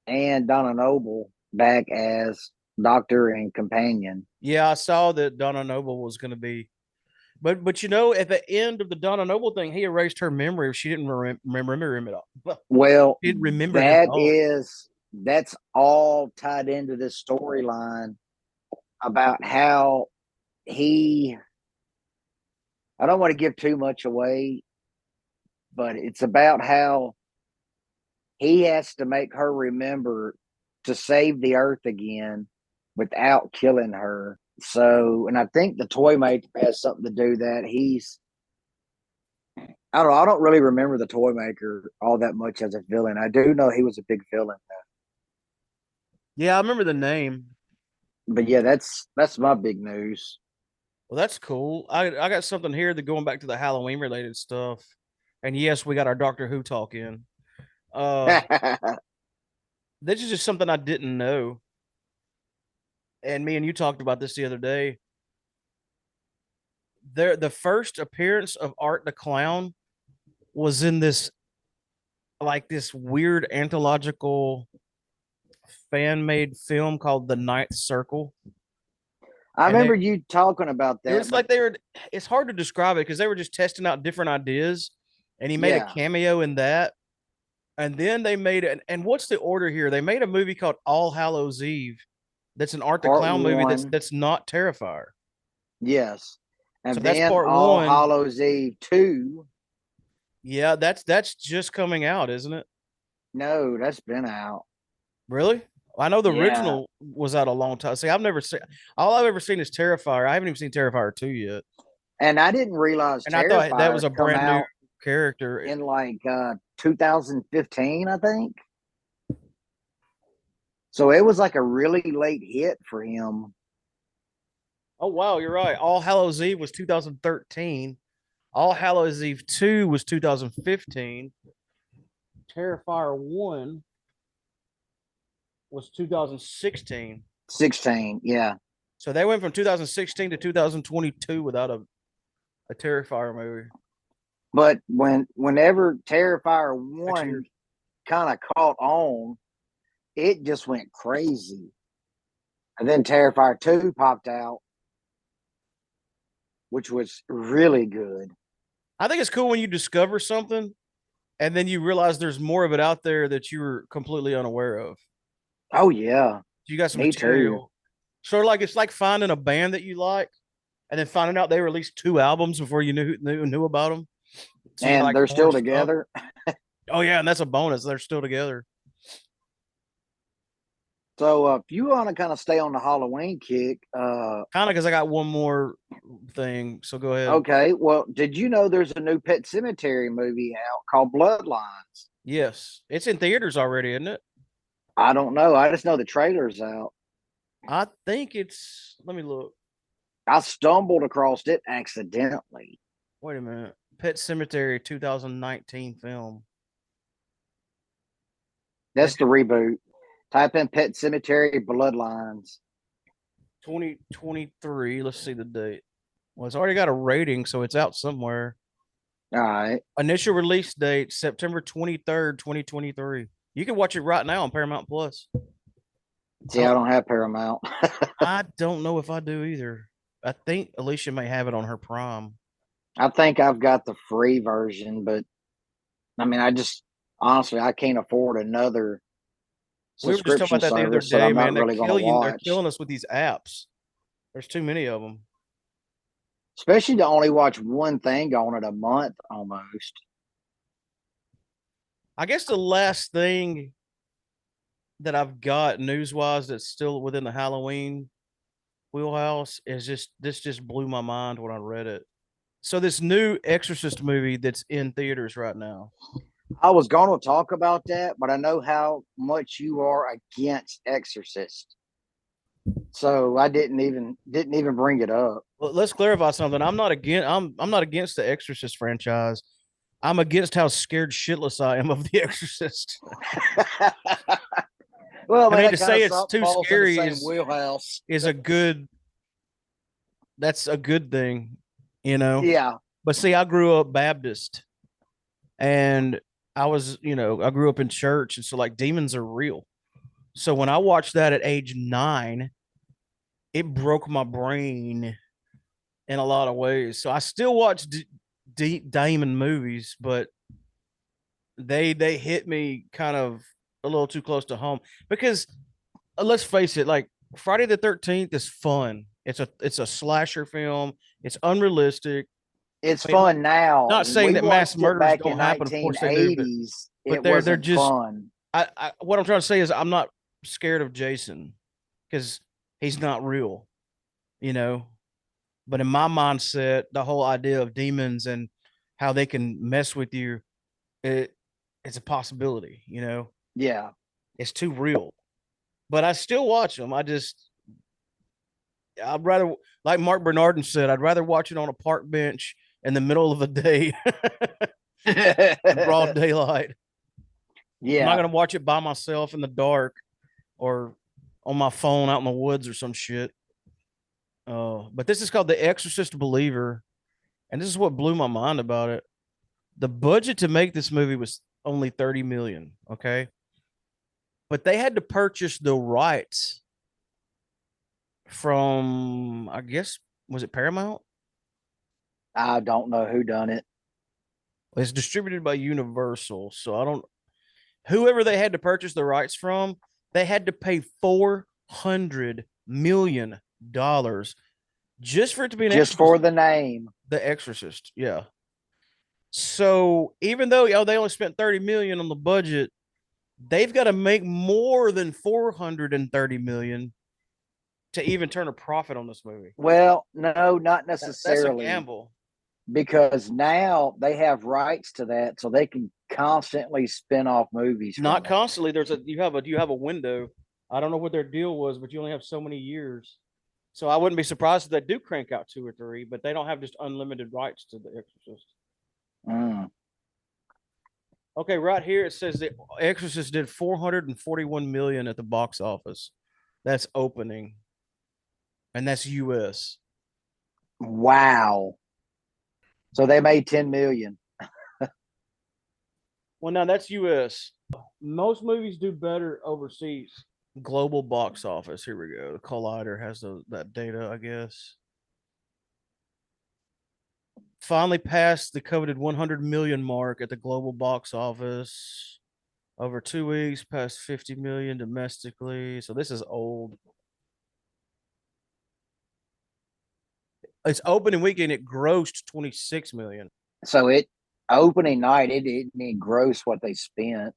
and Donna Noble back as Doctor and Companion. Who? Yeah, I saw that Donna Noble was going to be but at the end of the Donna Noble thing, he erased her memory. She didn't remember him at all. Well, She didn't remember him at all. that's all tied into this storyline about how I don't want to give too much away, but it's about how he has to make her remember to save the earth again without killing her. So, and I think the Toymaker has something to do that. I don't know. I don't really remember the Toymaker all that much as a villain. I do know he was a big villain, Yeah, I remember the name. but yeah, that's my big news. Well, that's cool. I got something here that going back to the Halloween related stuff. And yes, we got our Doctor Who talk in. This is just something I didn't know. And me and you talked about this the other day. The first appearance of Art the Clown was in this weird anthological fan made film called The Ninth Circle. I And remember you talking about that. It's like it's hard to describe it because they were just testing out different ideas. And he made a Yeah. cameo in that. And then they made it. And what's the order here? They made a movie called All Hallows Eve. That's an Art the Part Clown movie one. that's not Terrifier. Yes. And So that's then part All one. Hallows Eve 2. Yeah, that's just coming out, isn't it? No, that's been out. Really? I know the Yeah, original was out a long time. See, I've never seen. All I've ever seen is Terrifier. I haven't even seen Terrifier 2 yet. and I didn't realize And I thought that Terrifier was a come brand new out character. in like 2015, I think. So it was like a really late hit for him. Oh wow, you're right. All Hallows Eve was 2013. All Hallows Eve 2 was 2015. Terrifier 1 was 2016. 16, yeah. So they went from 2016 to 2022 without a Terrifier movie. But whenever Terrifier Cheers. 1 kind of caught on, it just went crazy. And then Terrifier 2 popped out, which was really good. I think it's cool when you discover something and then you realize there's more of it out there that you were completely unaware of. Oh yeah, You got some me too. material. Sort of like it's like finding a band that you like and then finding out they released 2 albums before you knew about them. So you And like they're more still stuff. together. Oh yeah, and that's a bonus. They're still together. So if you want to kind of stay on the Halloween kick, Kind of because I got one more thing. So go ahead. okay. Well, did you know there's a new Pet Cemetery movie out called Bloodlines? Yes, it's in theaters already, isn't it? I don't know. I just know the trailer's out. I think it's. Let me look. I stumbled across it accidentally. Wait a minute. Pet Cemetery 2019 film. That's the reboot. Type in Pet Cemetery Bloodlines. 2023. Let's see the date. Well, it's already got a rating, so it's out somewhere. All right. Initial release date September 23rd, 2023. You can watch it right now on Paramount Plus. I See, I don't, don't have Paramount. I don't know if I do either. I think Alicia may have it on her Prime. I think I've got the free version, but I mean, I just honestly I can't afford another We were just talking subscription about that the other service that day, I'm man. not They're really going to killing. They're watch. killing us with these apps. There's too many of them. Especially to only watch one thing on it a month almost. I guess the last thing that I've got news wise that's still within the Halloween wheelhouse is just this just blew my mind when I read it. So this new Exorcist movie that's in theaters right now. I was going to talk about that, but I know how much you are against Exorcist, so I didn't even bring it up. Well, let's clarify something. I'm not against the Exorcist franchise. I'm against how scared shitless I am of the Exorcist. Well, I man, mean to that kind say of it's too falls in the scary same wheelhouse. is a good that's a good thing, you know. Yeah, But see, I grew up Baptist and I grew up in church and so like demons are real. So when I watched that at age 9, it broke my brain in a lot of ways. So I still watch deep Damon movies, but they hit me kind of a little too close to home because let's face it, like Friday the 13th is fun. It's a slasher film. It's unrealistic. it's I mean, fun now. not When saying we that mass watched it murders back don't in happen. Of course they do, 1980s, but it they're wasn't just fun. I what I'm trying to say is I'm not scared of Jason because he's not real, you know. But in my mindset, the whole idea of demons and how they can mess with you, it it's a possibility, you know. Yeah, It's too real. But I still watch them. I'd rather, like Mark Bernardin said, I'd rather watch it on a park bench in the middle of the day in broad daylight. I'm not yeah. gonna watch it by myself in the dark or on my phone out in the woods or some shit. But this is called The Exorcist Believer, and this is what blew my mind about it. The budget to make this movie was only 30 million. Okay, but they had to purchase the rights from, I guess, was it Paramount? I don't know who done it. It's distributed by Universal, so I don't. Whoever they had to purchase the rights from, they had to pay $400 million just for it to be an Just Exorcist. for the name. The Exorcist, yeah. So even though they only spent 30 million on the budget, they've got to make more than 430 million to even turn a profit on this movie. Well, no, not That's a necessarily, gamble. because now they have rights to that, so they can constantly spin off movies Not from it. constantly. You have a window. I don't know what their deal was, but you only have so many years. So I wouldn't be surprised if they do crank out 2 or 3, but they don't have just unlimited rights to The Exorcist. Mm. Okay, right here it says The Exorcist did 441 million at the box office. That's opening, and that's U.S. Wow. So they made 10 million. Well, now that's U.S. Most movies do better overseas. Global box office. Here we go. The Collider has that data, I guess. Finally passed the coveted 100 million mark at the global box office. Over 2 weeks, past 50 million domestically. So this is old. Its opening weekend, it grossed 26 million. So it opening night, it didn't gross what they spent.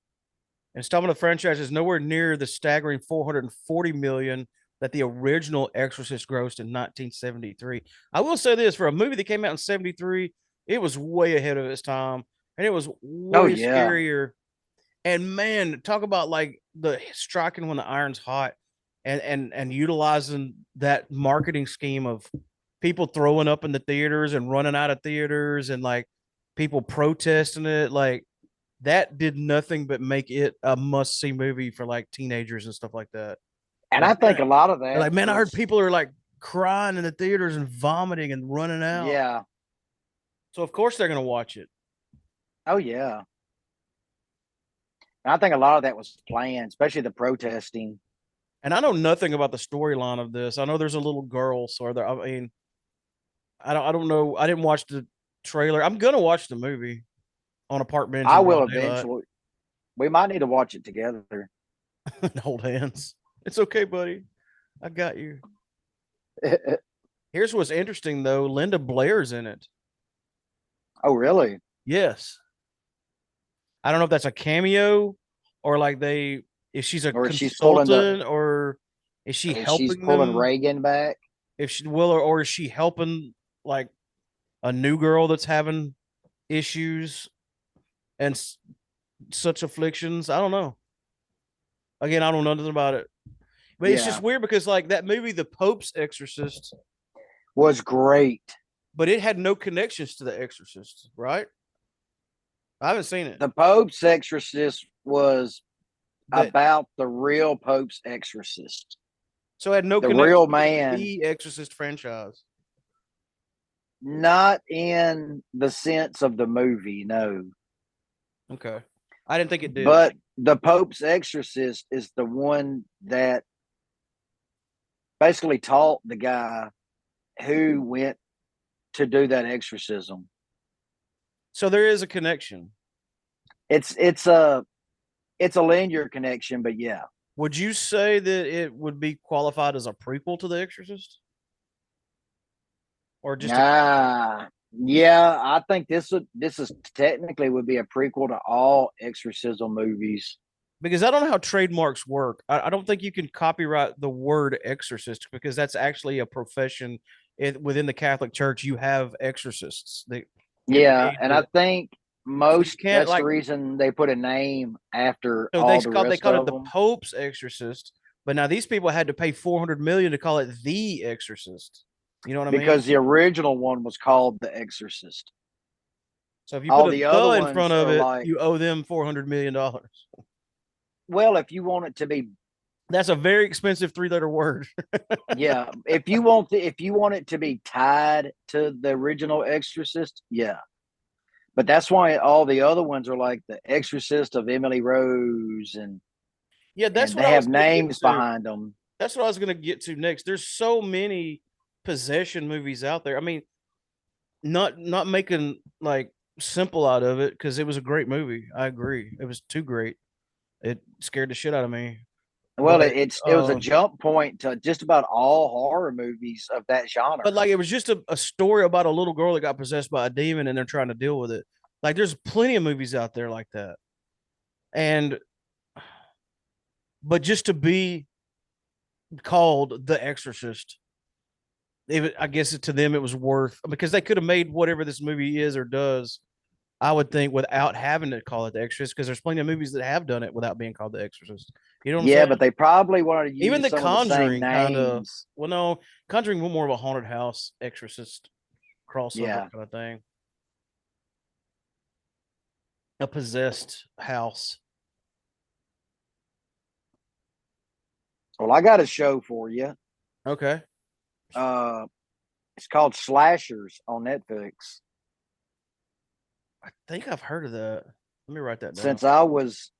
Installment of franchise is nowhere near the staggering 440 million that the original Exorcist grossed in 1973. I will say this, for a movie that came out in 73, it was way ahead of its time, and it was Oh way yeah. scarier. And man, talk about like the striking when the iron's hot, and utilizing that marketing scheme of people throwing up in the theaters and running out of theaters, and like people protesting it. Like, that did nothing but make it a must see movie for like teenagers and stuff like that. And Like, I think man, a lot of they're that like, man, I heard was, people are like crying in the theaters and vomiting and running out. yeah. So of course they're gonna watch it. Oh yeah. And I think a lot of that was planned, especially the protesting. And I know nothing about the storyline of this. I know there's a little girl, so there, I mean, I don't know. I didn't watch the trailer. I'm gonna watch the movie on a park bench I in will broad daylight eventually. We might need to watch it together. and hold hands. It's okay, buddy. I got you. Here's what's interesting though. Linda Blair's in it. Oh really? Yes. I don't know if that's a cameo, or like if she's a Or she's pulling the consultant, or is she she's helping pulling them? Reagan back. If she will, or is she helping like a new girl that's having issues and such afflictions? I don't know. Again, I don't know nothing about it, but it's just Yeah. weird because like that movie, The Pope's Exorcist, Was great. but it had no connections to The Exorcist, right? I haven't seen it. The Pope's Exorcist was That about the real Pope's exorcist, so it had no the real connection to man, the Exorcist franchise. not in the sense of the movie, no. Okay, I didn't think it did. But the Pope's exorcist is the one that basically taught the guy who went to do that exorcism. So there is a connection. It's a linear connection, but yeah. Would you say that it would be qualified as a prequel to The Exorcist, or just a? Yeah, I think this is technically would be a prequel to all exorcism movies. Because I don't know how trademarks work. I don't think you can copyright the word exorcist, because that's actually a profession within the Catholic Church. You have exorcists. They get Yeah, paid and I to. think So you most can't that's the like. reason they put a name after So all the they rest called it of the them, Pope's Exorcist, but now these people had to pay 400 million to call it the Exorcist. You know what I mean? because the original one was called The Exorcist. So if you put All a the other the in ones front of are it, like, you owe them $400 million. well, if you want it to be, That's a very expensive 3 letter word. yeah, if you want it to be tied to the original Exorcist, yeah. But that's why all the other ones are like The Exorcist of Emily Rose, Yeah, that's and what they I was have going to get names to. behind them. That's what I was going to get to next. There's so many possession movies out there. I mean, not making like simple out of it, because it was a great movie. I agree. It was too great. It scared the shit out of me. Well, But it was a jump point to just about all horror movies of that genre. but like it was just a story about a little girl that got possessed by a demon and they're trying to deal with it. Like there's plenty of movies out there like that. And but just to be called The Exorcist, I guess to them it was worth, because they could have made whatever this movie is or does, I would think, without having to call it The Exorcist, because there's plenty of movies that have done it without being called The Exorcist. You know what I'm Yeah, saying? but they probably wanted to Even use The some of the same Conjuring kind of, names. well, no, Conjuring more of a haunted house Exorcist crossover Yeah. kind of thing, a possessed house. Well, I got a show for you. Okay, Uh, it's called Slashers on Netflix. I think I've heard of that. Let me write that down. Since I was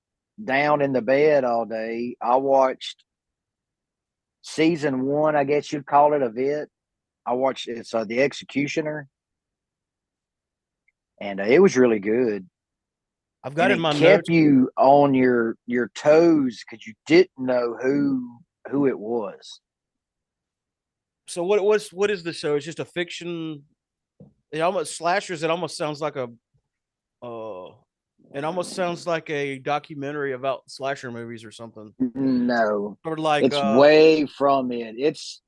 down in the bed all day, I watched season one. I guess you'd call it of it. I watched it's The Executioner, and it was really good. I've And got in it my kept notes. you on your toes because you didn't know who it was. So what is the show? It's just a fiction. It almost slashers. It almost sounds like a uh, it almost sounds like a documentary about slasher movies or something. No, Or like it's way from it. It's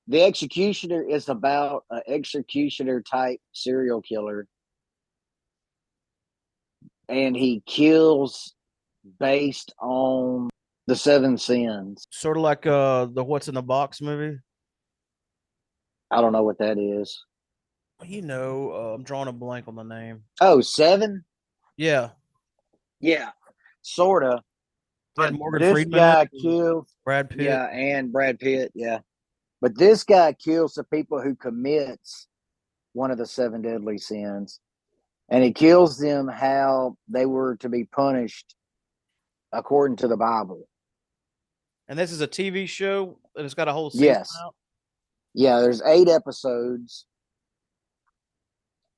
The Executioner is about an executioner type serial killer, and he kills based on the seven sins. sort of like the What's in the Box movie. I don't know what that is. I'm drawing a blank on the name. Oh, seven? Yeah, Yeah, sort of. had But Morgan this Freeman in it, guy kills, Brad Pitt. yeah, and Brad Pitt, yeah. But this guy kills the people who commits one of the seven deadly sins, and he kills them how they were to be punished according to the Bible. And this is a TV show, and it's got a whole season Yes, out. yeah. There's 8 episodes,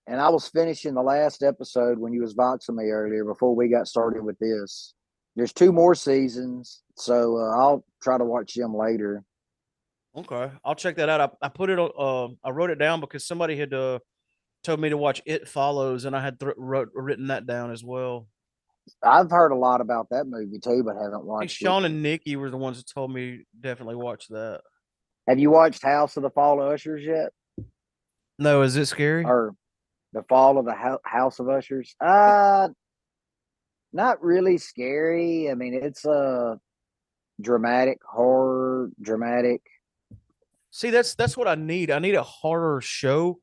and I was finishing the last episode when you was voxing me earlier before we got started with this. There's two more seasons, so I'll try to watch them later. Okay, I'll check that out. I put it on. I wrote it down because somebody had told me to watch It Follows, and I had written that down as well. I've heard a lot about that movie too, but haven't I think watched it. Sean and Nikki were the ones that told me definitely watch that. Have you watched House of the Fall of Ushers yet, No, is it scary? or the Fall of the House of Ushers? Not really scary. I mean, it's a dramatic horror, dramatic. See, that's what I need. I need a horror show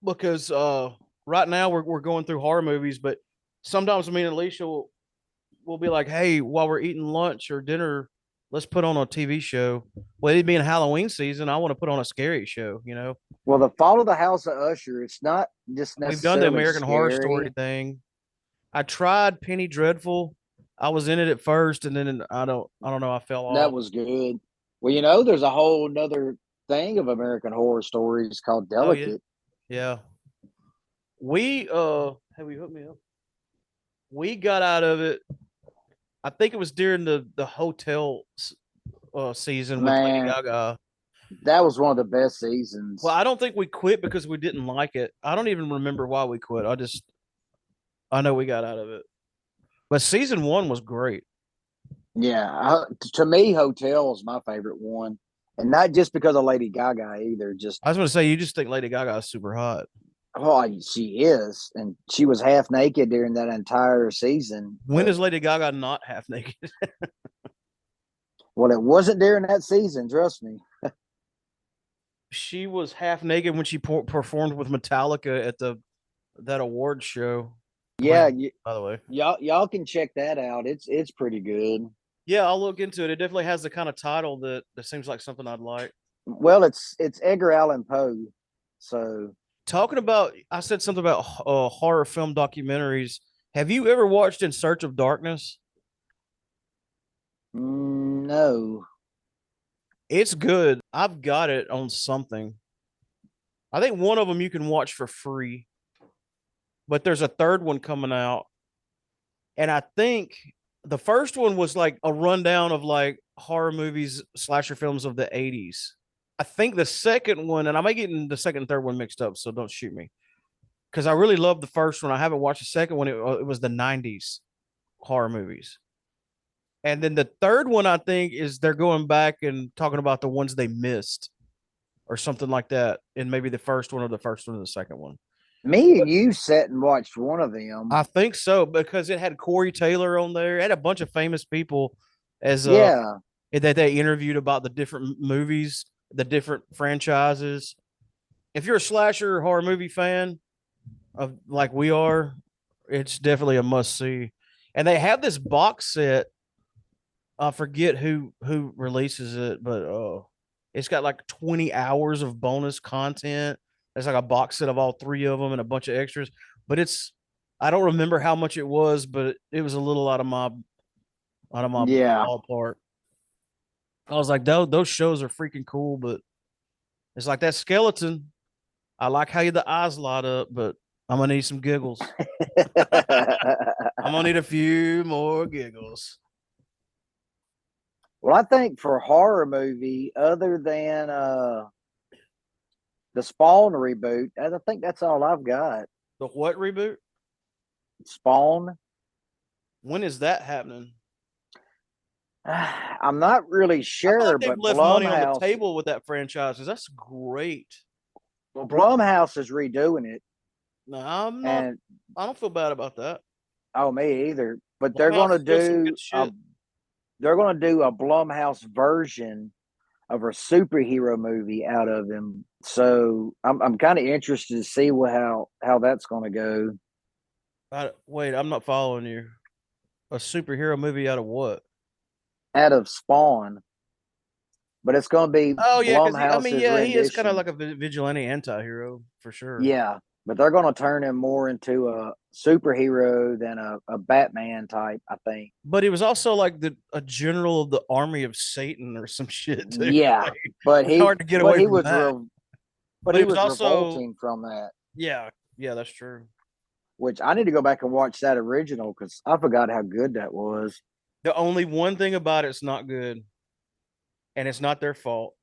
because right now we're going through horror movies, but sometimes me and Alicia will be like, hey, while we're eating lunch or dinner, let's put on a TV show. Well, it being Halloween season, I want to put on a scary show, you know. Well, the Fall of the House of Usher, it's not just We've done the necessarily American Horror Story scary. thing. I tried Penny Dreadful. I was in it at first, and then I don't know. I fell That off. was good. Well, there's a whole nother thing of American Horror Stories called Oh yeah, Delicate. yeah. We have you hooked me up? We got out of it. I think it was during the hotel season with Lady Man, Gaga. that was one of the best Well, seasons. I don't think we quit because we didn't like it. I don't even remember why we quit. I know we got out of it. But season one was great. Yeah, to me, Hotel was my favorite one, and not just because of Lady Gaga either. Just I was going to say, you just think Lady Gaga is super hot. oh, she is, and she was half naked during that entire season. When is Lady Gaga not half naked? Well, it wasn't during that season. Trust me. She was half naked when she performed with Metallica at that award show. Yeah, By the way, y'all can check that out. It's pretty good. yeah, I'll look into it. It definitely has the kind of title that seems like something I'd like. Well, it's Edgar Allan Poe, so Talking about, I said something about horror film documentaries. Have you ever watched In Search of Darkness? no. It's good. I've got it on something. I think one of them you can watch for free, but there's a third one coming out. And I think the first one was like a rundown of like horror movies, slasher films of the 80s. I think the second one, and I may get the second and third one mixed up, so don't shoot me. Because I really love the first one. I haven't watched the second one. It was the 90s horror movies. And then the third one, I think, is they're going back and talking about the ones they missed or something like that. And maybe the first one or the first one or the second one. Me But and you sat and watched one of them. I think so because it had Corey Taylor on there. It had a bunch of famous people as Yeah, that they interviewed about the different movies, the different franchises. If you're a slasher horror movie fan of like we are, it's definitely a must see. And they have this box set. I forget who releases it, but it's got like 20 hours of bonus content. There's like a box set of all three of them and a bunch of extras. But it's I don't remember how much it was, but it was a little out of my yeah. ballpark. I was like, those shows are freaking cool, but it's like that skeleton. I like how the eyes light up, but I'm gonna need some giggles. I'm gonna need a few more giggles. Well, I think for horror movie, other than the Spawn reboot, I think that's all I've got. The what reboot? Spawn. When is that happening? I'm not really I feel sure, like they've but left money on the Blumhouse, table with that franchise. That's great. well, Blumhouse is redoing it, No, I'm not. and I don't feel bad about that. oh, me either. But Blumhouse is doing some good shit. they're gonna do a Blumhouse version of a superhero movie out of him. So I'm kind of interested to see how that's gonna go. Wait, I'm not following you. A superhero movie out of what? Out of Spawn, but it's gonna be Oh yeah, because I mean, Blumhouse's yeah, he is kind of rendition. like a vigilante anti-hero for sure. Yeah, but they're gonna turn him more into a superhero than a Batman type, I think. But he was also like a general of the army of Satan or some shit too. Yeah, Like, but it's hard to get away from that. but But he he was was also, revolting from that. yeah, yeah, that's true. Which I need to go back and watch that original because I forgot how good that was. The only one thing about it's not good, and it's not their fault.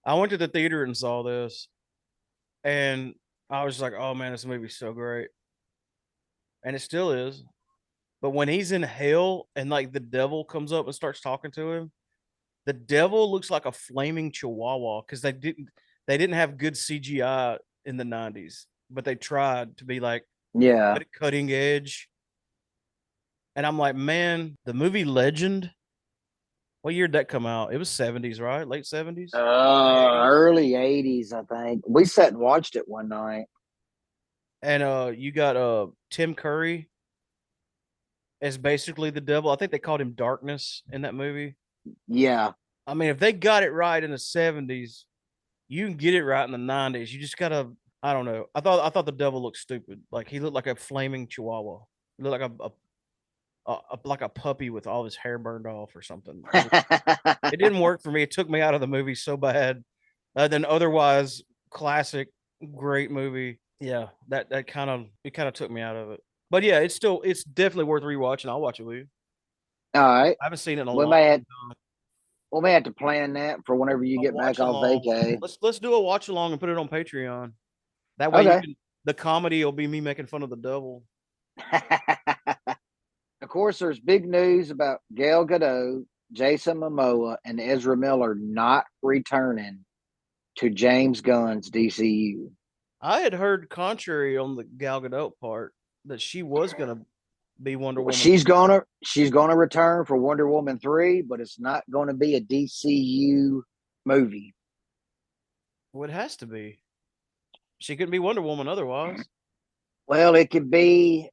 I went to the theater and saw this, and I was like, "Oh man, this movie's so great," and it still is. But when he's in hell and like the devil comes up and starts talking to him, the devil looks like a flaming chihuahua because they didn't have good CGI in the '90s, but they tried to be like Yeah, cutting edge. And I'm like, man, the movie Legend. What year did that come out? It was '70s, right? Late '70s, early '80s. early '80s, I think. We sat and watched it one night. And you got Tim Curry as basically the devil. I think they called him Darkness in that movie. Yeah, I mean, if they got it right in the '70s, you can get it right in the '90s. You just gotta, I don't know. I thought the devil looked stupid. Like he looked like a flaming chihuahua. He looked like like a puppy with all his hair burned off or something. It didn't work for me. It took me out of the movie so bad. Then otherwise classic, great movie. Yeah, that kind of took me out of it. But yeah, it's definitely worth rewatching. I'll watch it with you. all right. I haven't seen it in a We long may have time. we may have to plan that for whenever you A get back watch off along. vacay. Let's do a watch along and put it on Patreon. That way you Okay. can the comedy will be me making fun of the devil. Of course, there's big news about Gal Gadot, Jason Momoa, and Ezra Miller not returning to James Gunn's DCU. I had heard contrary on the Gal Gadot part that she was gonna be Wonder Well, Woman. she's gonna return for Wonder Woman 3, but it's not gonna be a DCU movie. Well, it has to be. She couldn't be Wonder Woman otherwise. Well, it could be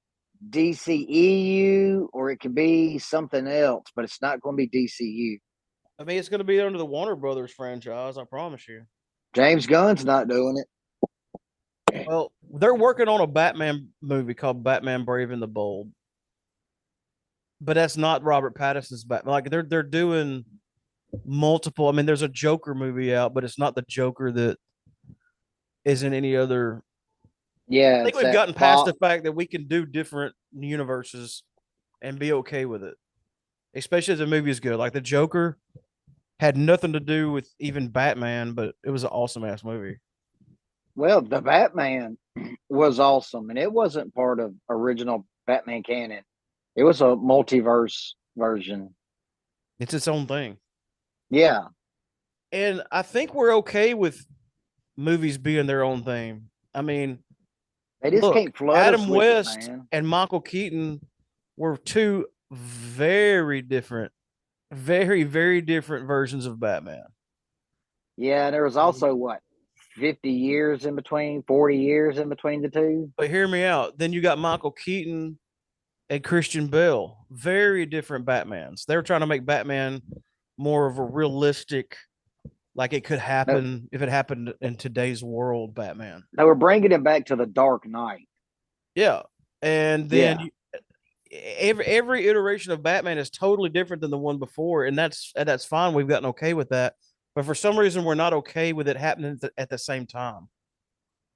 DCEU or it could be something else, but it's not going to be DCU. I mean, it's gonna be under the Warner Brothers franchise. I promise you. James Gunn's not doing it. Well, they're working on a Batman movie called Batman Brave and the Bold, but that's not Robert Pattinson's Batman. Like they're doing multiple. I mean, there's a Joker movie out, but it's not the Joker that is in any other. I Yeah, think it's we've that gotten past the pop. fact that we can do different universes and be okay with it, especially if the movie is good. Like the Joker had nothing to do with even Batman, but it was an awesome ass movie. Well, the Batman was awesome, and it wasn't part of original Batman canon. It was a multiverse. version. It's its own thing. Yeah, And I think we're okay with movies being their own thing. I mean, they just look, can't flood us Adam with it, West man. and Michael Keaton were two very different, very, very different versions of Batman. Yeah, and there was also what 50 years in between, 40 years in between the two. But hear me out. Then you got Michael Keaton and Christian Bale, very different Batmans. They were trying to make Batman more of a realistic, like it could No, happen if it happened in today's world, Batman. they were bringing him back to the Dark Knight. Yeah. And then Yeah, every iteration of Batman is totally different than the one before, and that's fine. We've gotten okay with that, but for some reason, we're not okay with it happening at the same time.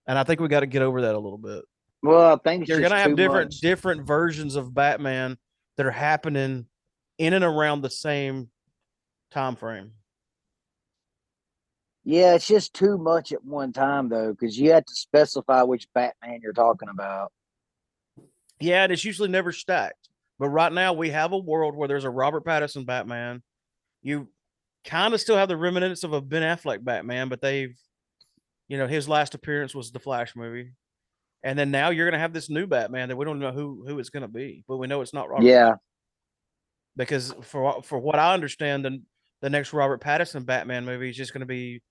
And I think we got to get over that a little bit. well, I think it's You're gonna just have too different much. different versions of Batman that are happening in and around the same time frame. Yeah, it's just too much at one time though, because you have to specify which Batman you're talking about. Yeah, and it's usually never stacked. But right now we have a world where there's a Robert Pattinson Batman. You kind of still have the remnants of a Ben Affleck Batman, but they've, his last appearance was the Flash movie. And then now you're going to have this new Batman that we don't know who it's going to be, but we know it's not Robert Yeah, because for what I understand, the next Robert Pattinson Batman movie is just going to be,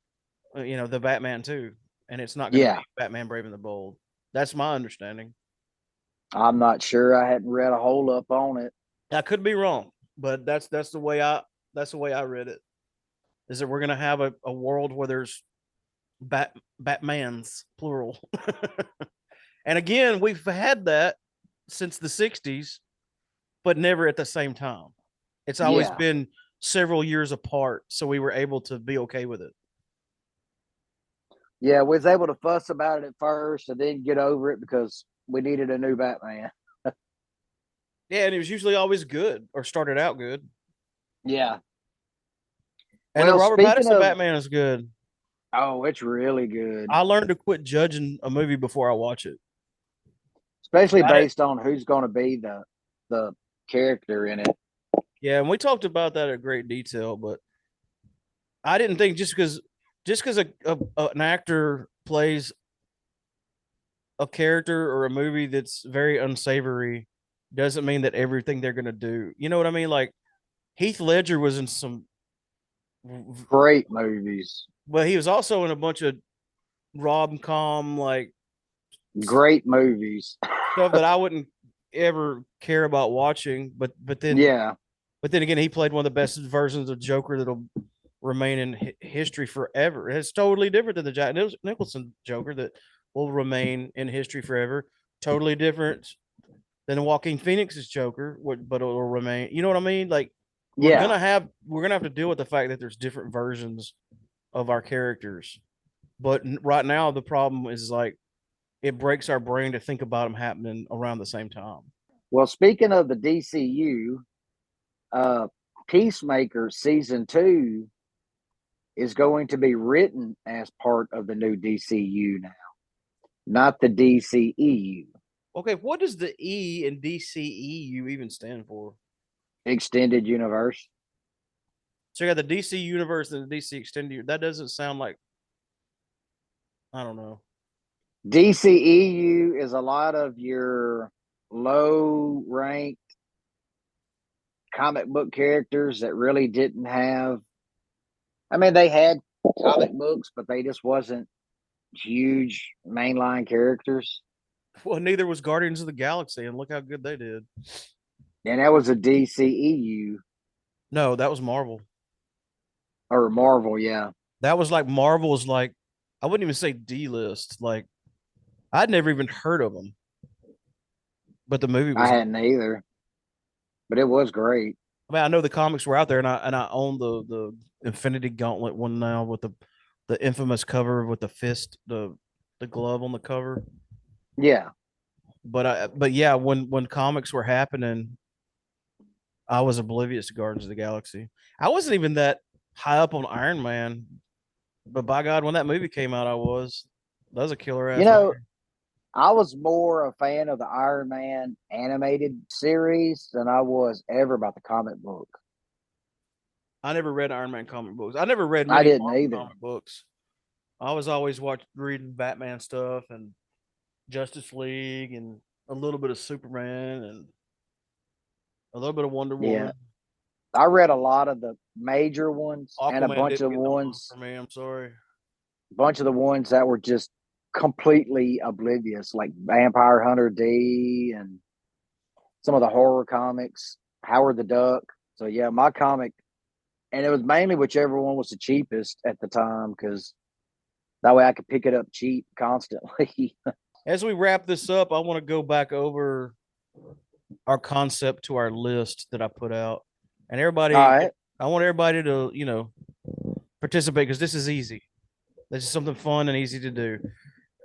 the Batman 2, and it's not going to yeah. be Batman Brave and the Bold. That's my understanding. I'm not sure. I hadn't read a whole up on it. I could be wrong, but that's the way I read it. Is that we're going to have a world where there's Batmans plural. And again, we've had that since the 60s, but never at the same time. It's always Yeah, been several years apart, so we were able to be okay with it. yeah. We was able to fuss about it at first, and then get over it because we needed a new Batman. Yeah, and it was usually always good or started out good. Yeah. And the Well, Robert speaking Pattinson of, Batman is good. oh, it's really good, I learned to quit judging a movie before I watch it. especially I did, based on who's going to be the character in it. yeah, and we talked about that in great detail, but I didn't think just because an actor plays a character or a movie that's very unsavory doesn't mean that everything they're gonna do. You know what I mean? Like Heath Ledger was in some, Great movies, but he was also in a bunch of rom com like great movies. stuff that I wouldn't ever care about watching. Yeah, But then again, he played one of the best versions of Joker that'll remain in history forever. It's totally different than the Jack Nicholson Joker that will remain in history forever. Totally different than Joaquin Phoenix's Joker, but it will remain. You know what I mean? Like yeah, we're gonna have to deal with the fact that there's different versions of our characters. But right now, the problem is like it breaks our brain to think about them happening around the same time. well, speaking of the DCU, uh, Peacemaker season 2 is going to be written as part of the new DCU now, not the DCEU, Okay, what does the E in DCEU even stand for? extended universe. So you got the DC universe and the DC extended. That doesn't sound like, I don't know. DCEU is a lot of your low ranked comic book characters that really didn't have, I mean, they had comic books, but they just wasn't huge mainline characters. Well, neither was Guardians of the Galaxy, and look how good they did. And that was a DCEU No, that was Marvel. or Marvel, yeah. That was like Marvel's like, I wouldn't even say D list. Like I'd never even heard of them, but the movie I was. hadn't either, but it was great. I mean, I know the comics were out there, and I own the Infinity Gauntlet one now with the infamous cover with the fist, the glove on the cover. Yeah. But yeah, when comics were happening, I was oblivious to Guardians of the Galaxy. I wasn't even that high up on Iron Man, but by God, when that movie came out, I was. That was a killer You ass know, movie. I was more a fan of the Iron Man animated series than I was ever about the comic book. I never read Iron Man comic books. I never read I many didn't Marvel either. comic books. I was always reading Batman stuff and Justice League and a little bit of Superman and a little bit of Wonder Yeah. Woman. I read a lot of the major ones and Aquaman didn't get the love for me. I'm sorry. a bunch of the ones that were just completely oblivious, like Vampire Hunter D and some of the horror comics, Howard the Duck. So yeah, my comic, and it was mainly whichever one was the cheapest at the time because that way I could pick it up cheap constantly. As we wrap this up, I want to go back over our concept to our list that I put out. And All everybody, right. I want everybody to, participate because this is easy. This is something fun and easy to do.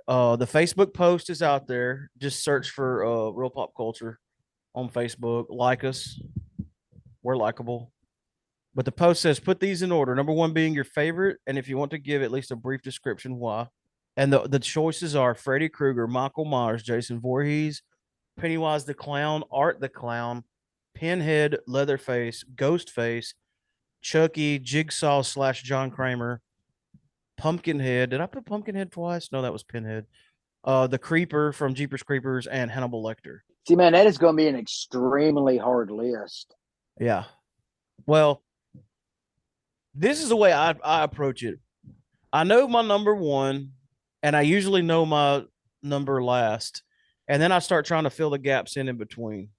The Facebook post is out there. Just search for Real Pop Culture on Facebook. Like us. We're likable. But the post says put these in order. Number one being your favorite, and if you want to give at least a brief description, why. And the choices are Freddy Krueger, Michael Myers, Jason Voorhees, Pennywise the Clown, Art the Clown, Pinhead, Leatherface, Ghostface, Chucky, Jigsaw / John Kramer, Pumpkinhead. Did I put Pumpkinhead twice? No, that was Pinhead. The Creeper from Jeepers Creepers and Hannibal Lecter. See, man, that is going to be an extremely hard list. Yeah. Well, this is the way I approach it. I know my number one, and I usually know my number last, and then I start trying to fill the gaps in between.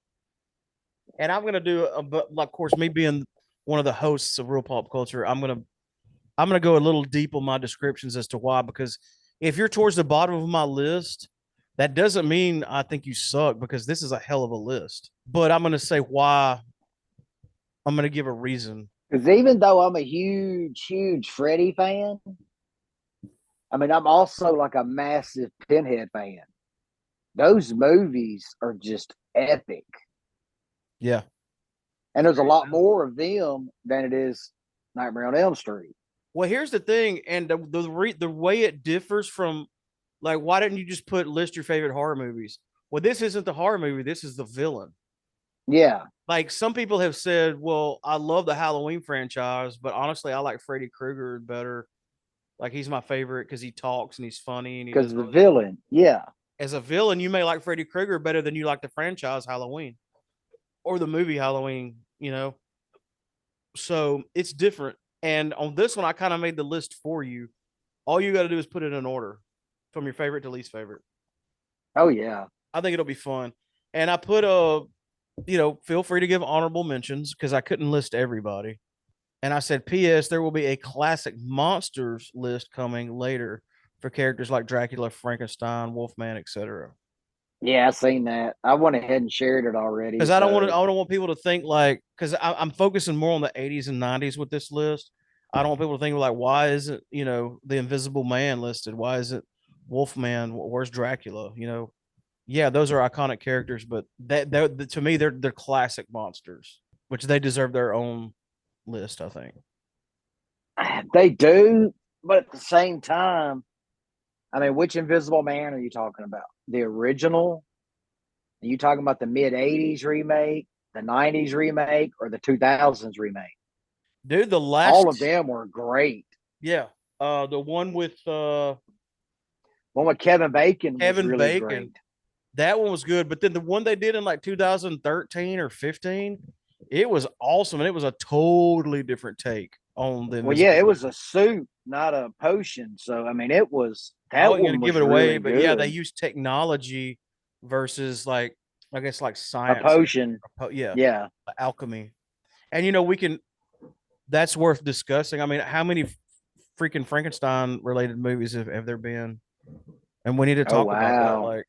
And I'm gonna do, but of course, me being one of the hosts of Real Pop Culture, I'm gonna go a little deep on my descriptions as to why. Because if you're towards the bottom of my list, that doesn't mean I think you suck because this is a hell of a list. But I'm gonna say why. I'm gonna give a reason. Because even though I'm a huge, huge Freddy fan, I mean, I'm also like a massive Pinhead fan. Those movies are just epic. Yeah. And there's a lot more of them than it is Nightmare on Elm Street. Well, here's the thing, and the way it differs from, like, why didn't you just list your favorite horror movies? Well, this isn't the horror movie. This is the villain. Yeah. Like some people have said, well, I love the Halloween franchise, but honestly, I like Freddy Krueger better. Like he's my favorite because he talks and he's funny and he Because does. the villain, yeah. As a villain, you may like Freddy Krueger better than you like the franchise Halloween or the movie Halloween. So it's different. And on this one, I kind of made the list for you. All you got to do is put it in order from your favorite to least favorite. Oh, yeah. I think it'll be fun. And I put feel free to give honorable mentions because I couldn't list everybody. And I said, P.S. There will be a classic monsters list coming later for characters like Dracula, Frankenstein, Wolfman, etc. Yeah, I seen that. I went ahead and shared it already. Because I don't want people to think like, because I'm focusing more on the 80s and 90s with this list. I don't want people to think like, why isn't the Invisible Man listed? Why isn't Wolfman? Where's Dracula? Yeah, those are iconic characters, but that to me they're classic monsters, which they deserve their own list. I think they do, but at the same time, I mean, which Invisible Man are you talking about? The original? Are you talking about the mid '80s remake, the '90s remake, or the 2000s remake? Dude, the last all of them were great. Yeah, the one with Kevin Bacon was Kevin really Bacon. great. That one was good, but then the one they did in like 2013 or 15, it was awesome, and it was a totally different take on the. Well, yeah, it was a suit, not a potion. So I mean, it was I wasn't going to give it away, really but good. yeah, they used technology versus like I guess like science. A potion. Yeah, alchemy, and we can. That's worth discussing. I mean, how many freaking Frankenstein related movies have there been? And we need to talk about that. Like,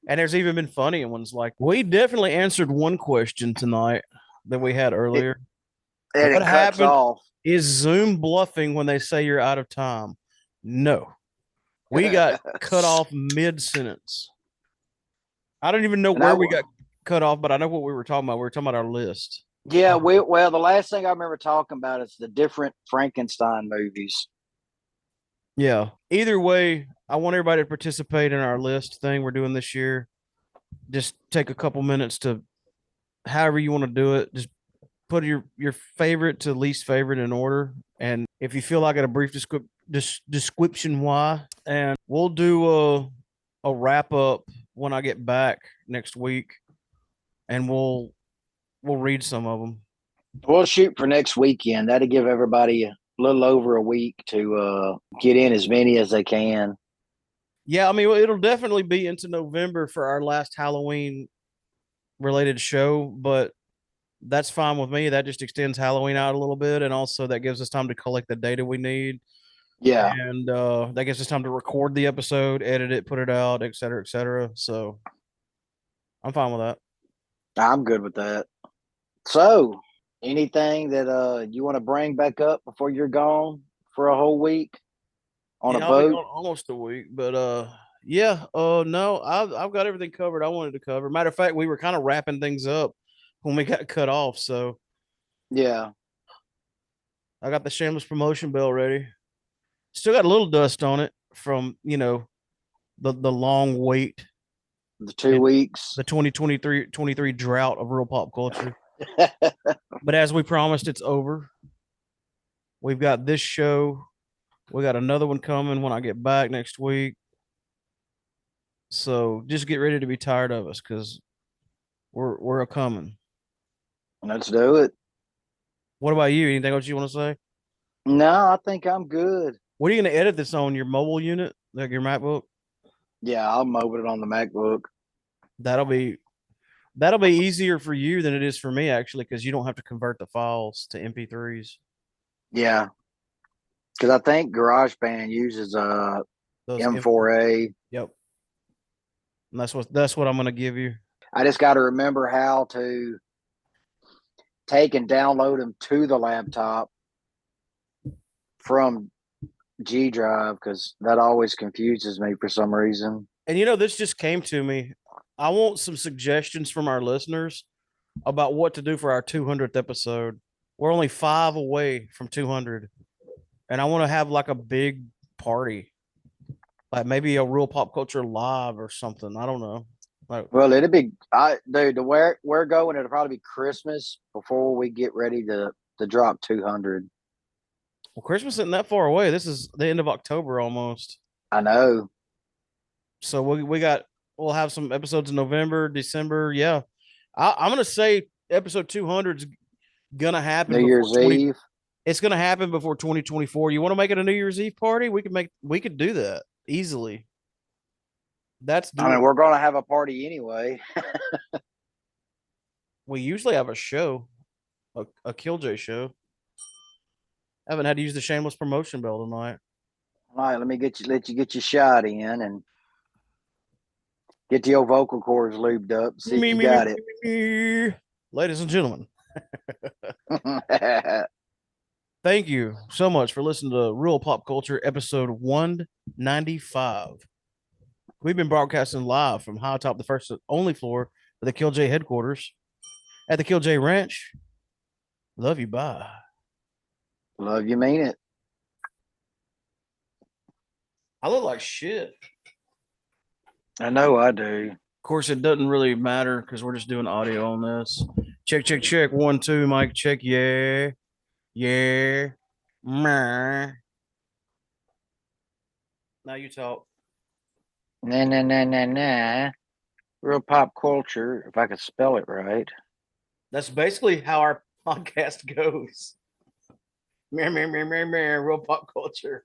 and there's even been funny ones. Like, we definitely answered one question tonight that we had earlier. What happened? Is Zoom bluffing when they say you're out of time? No, we got cut off mid sentence. I don't even know where we got cut off, but I know what we were talking about. We were talking about our list. Yeah, the last thing I remember talking about is the different Frankenstein movies. Yeah. Either way, I want everybody to participate in our list thing we're doing this year. Just take a couple minutes to, however you want to do it. Just put your favorite to least favorite in order, and if you feel like a brief description why, and we'll do a wrap up when I get back next week, and we'll read some of them. We'll shoot for next weekend. That'll give everybody a little over a week to get in as many as they can. Yeah, I mean, it'll definitely be into November for our last Halloween related show, but that's fine with me. That just extends Halloween out a little bit, and also that gives us time to collect the data we need, Yeah, and that gives us time to record the episode, edit it, put it out, et cetera, et cetera. So I'm fine with that. I'm good with that. So, anything that you want to bring back up before you're gone for a whole week on a Yeah, I'll be boat? gone almost a week, but yeah, no, I've got everything covered I wanted to cover. Matter of fact, we were kind of wrapping things up when we got cut off, so Yeah, I got the shameless promotion bell ready. Still got a little dust on it from the long wait the 2 and weeks. the 2023 drought of real pop culture. But as we promised, it's over. We've got this show. We got another one coming when I get back next week. So just get ready to be tired of us because we're a coming. Let's do it. What about you? Anything else you want to say? No, I think I'm good. What are you going to edit this on your mobile unit, like your MacBook? Yeah, I'll move it on the MacBook. That'll be that'll be easier for you than it is for me actually, because you don't have to convert the files to MP3s. Yeah, because I think GarageBand uses Those M4A. Yep. And that's what I'm going to give you. I just got to remember how to take and download them to the laptop from G Drive because that always confuses me for some reason. And this just came to me. I want some suggestions from our listeners about what to do for our 200th episode. We're only 5 away from 200, and I want to have like a big party, like maybe a real pop culture live or something. I don't know. Like, Well, it'll be dude. Where we're going, it'll probably be Christmas before we get ready to drop 200. well, Christmas isn't that far away. This is the end of October almost. I know. So we'll have some episodes in November, December. Yeah, I'm gonna say episode 200 is gonna happen New before Year's 20. Eve. It's gonna happen before 2024. You want to make it a New Year's Eve party? We could do that easily. That's I mean, doable. we're going to have a party anyway. We usually have a show, a Killjoy show. I haven't had to use the shameless promotion bell tonight. All right, let you get your shot in and get your vocal cords lubed up. See if you got it. Me. Ladies and gentlemen, thank you so much for listening to Real Pop Culture episode 195. We've been broadcasting live from high atop the first and only floor of the Killjoy headquarters at the Killjoy Ranch. Love you, bye. Love you, mean it. I look like shit. I know I do. Of course, it doesn't really matter because we're just doing audio on this. Check, check, check. 1, 2, mic check. Yeah. Yeah. Meh. Now you talk. Nah. Real pop culture, if I could spell it right. That's basically how our podcast goes. Meh, meh, meh, meh, meh. Real pop culture.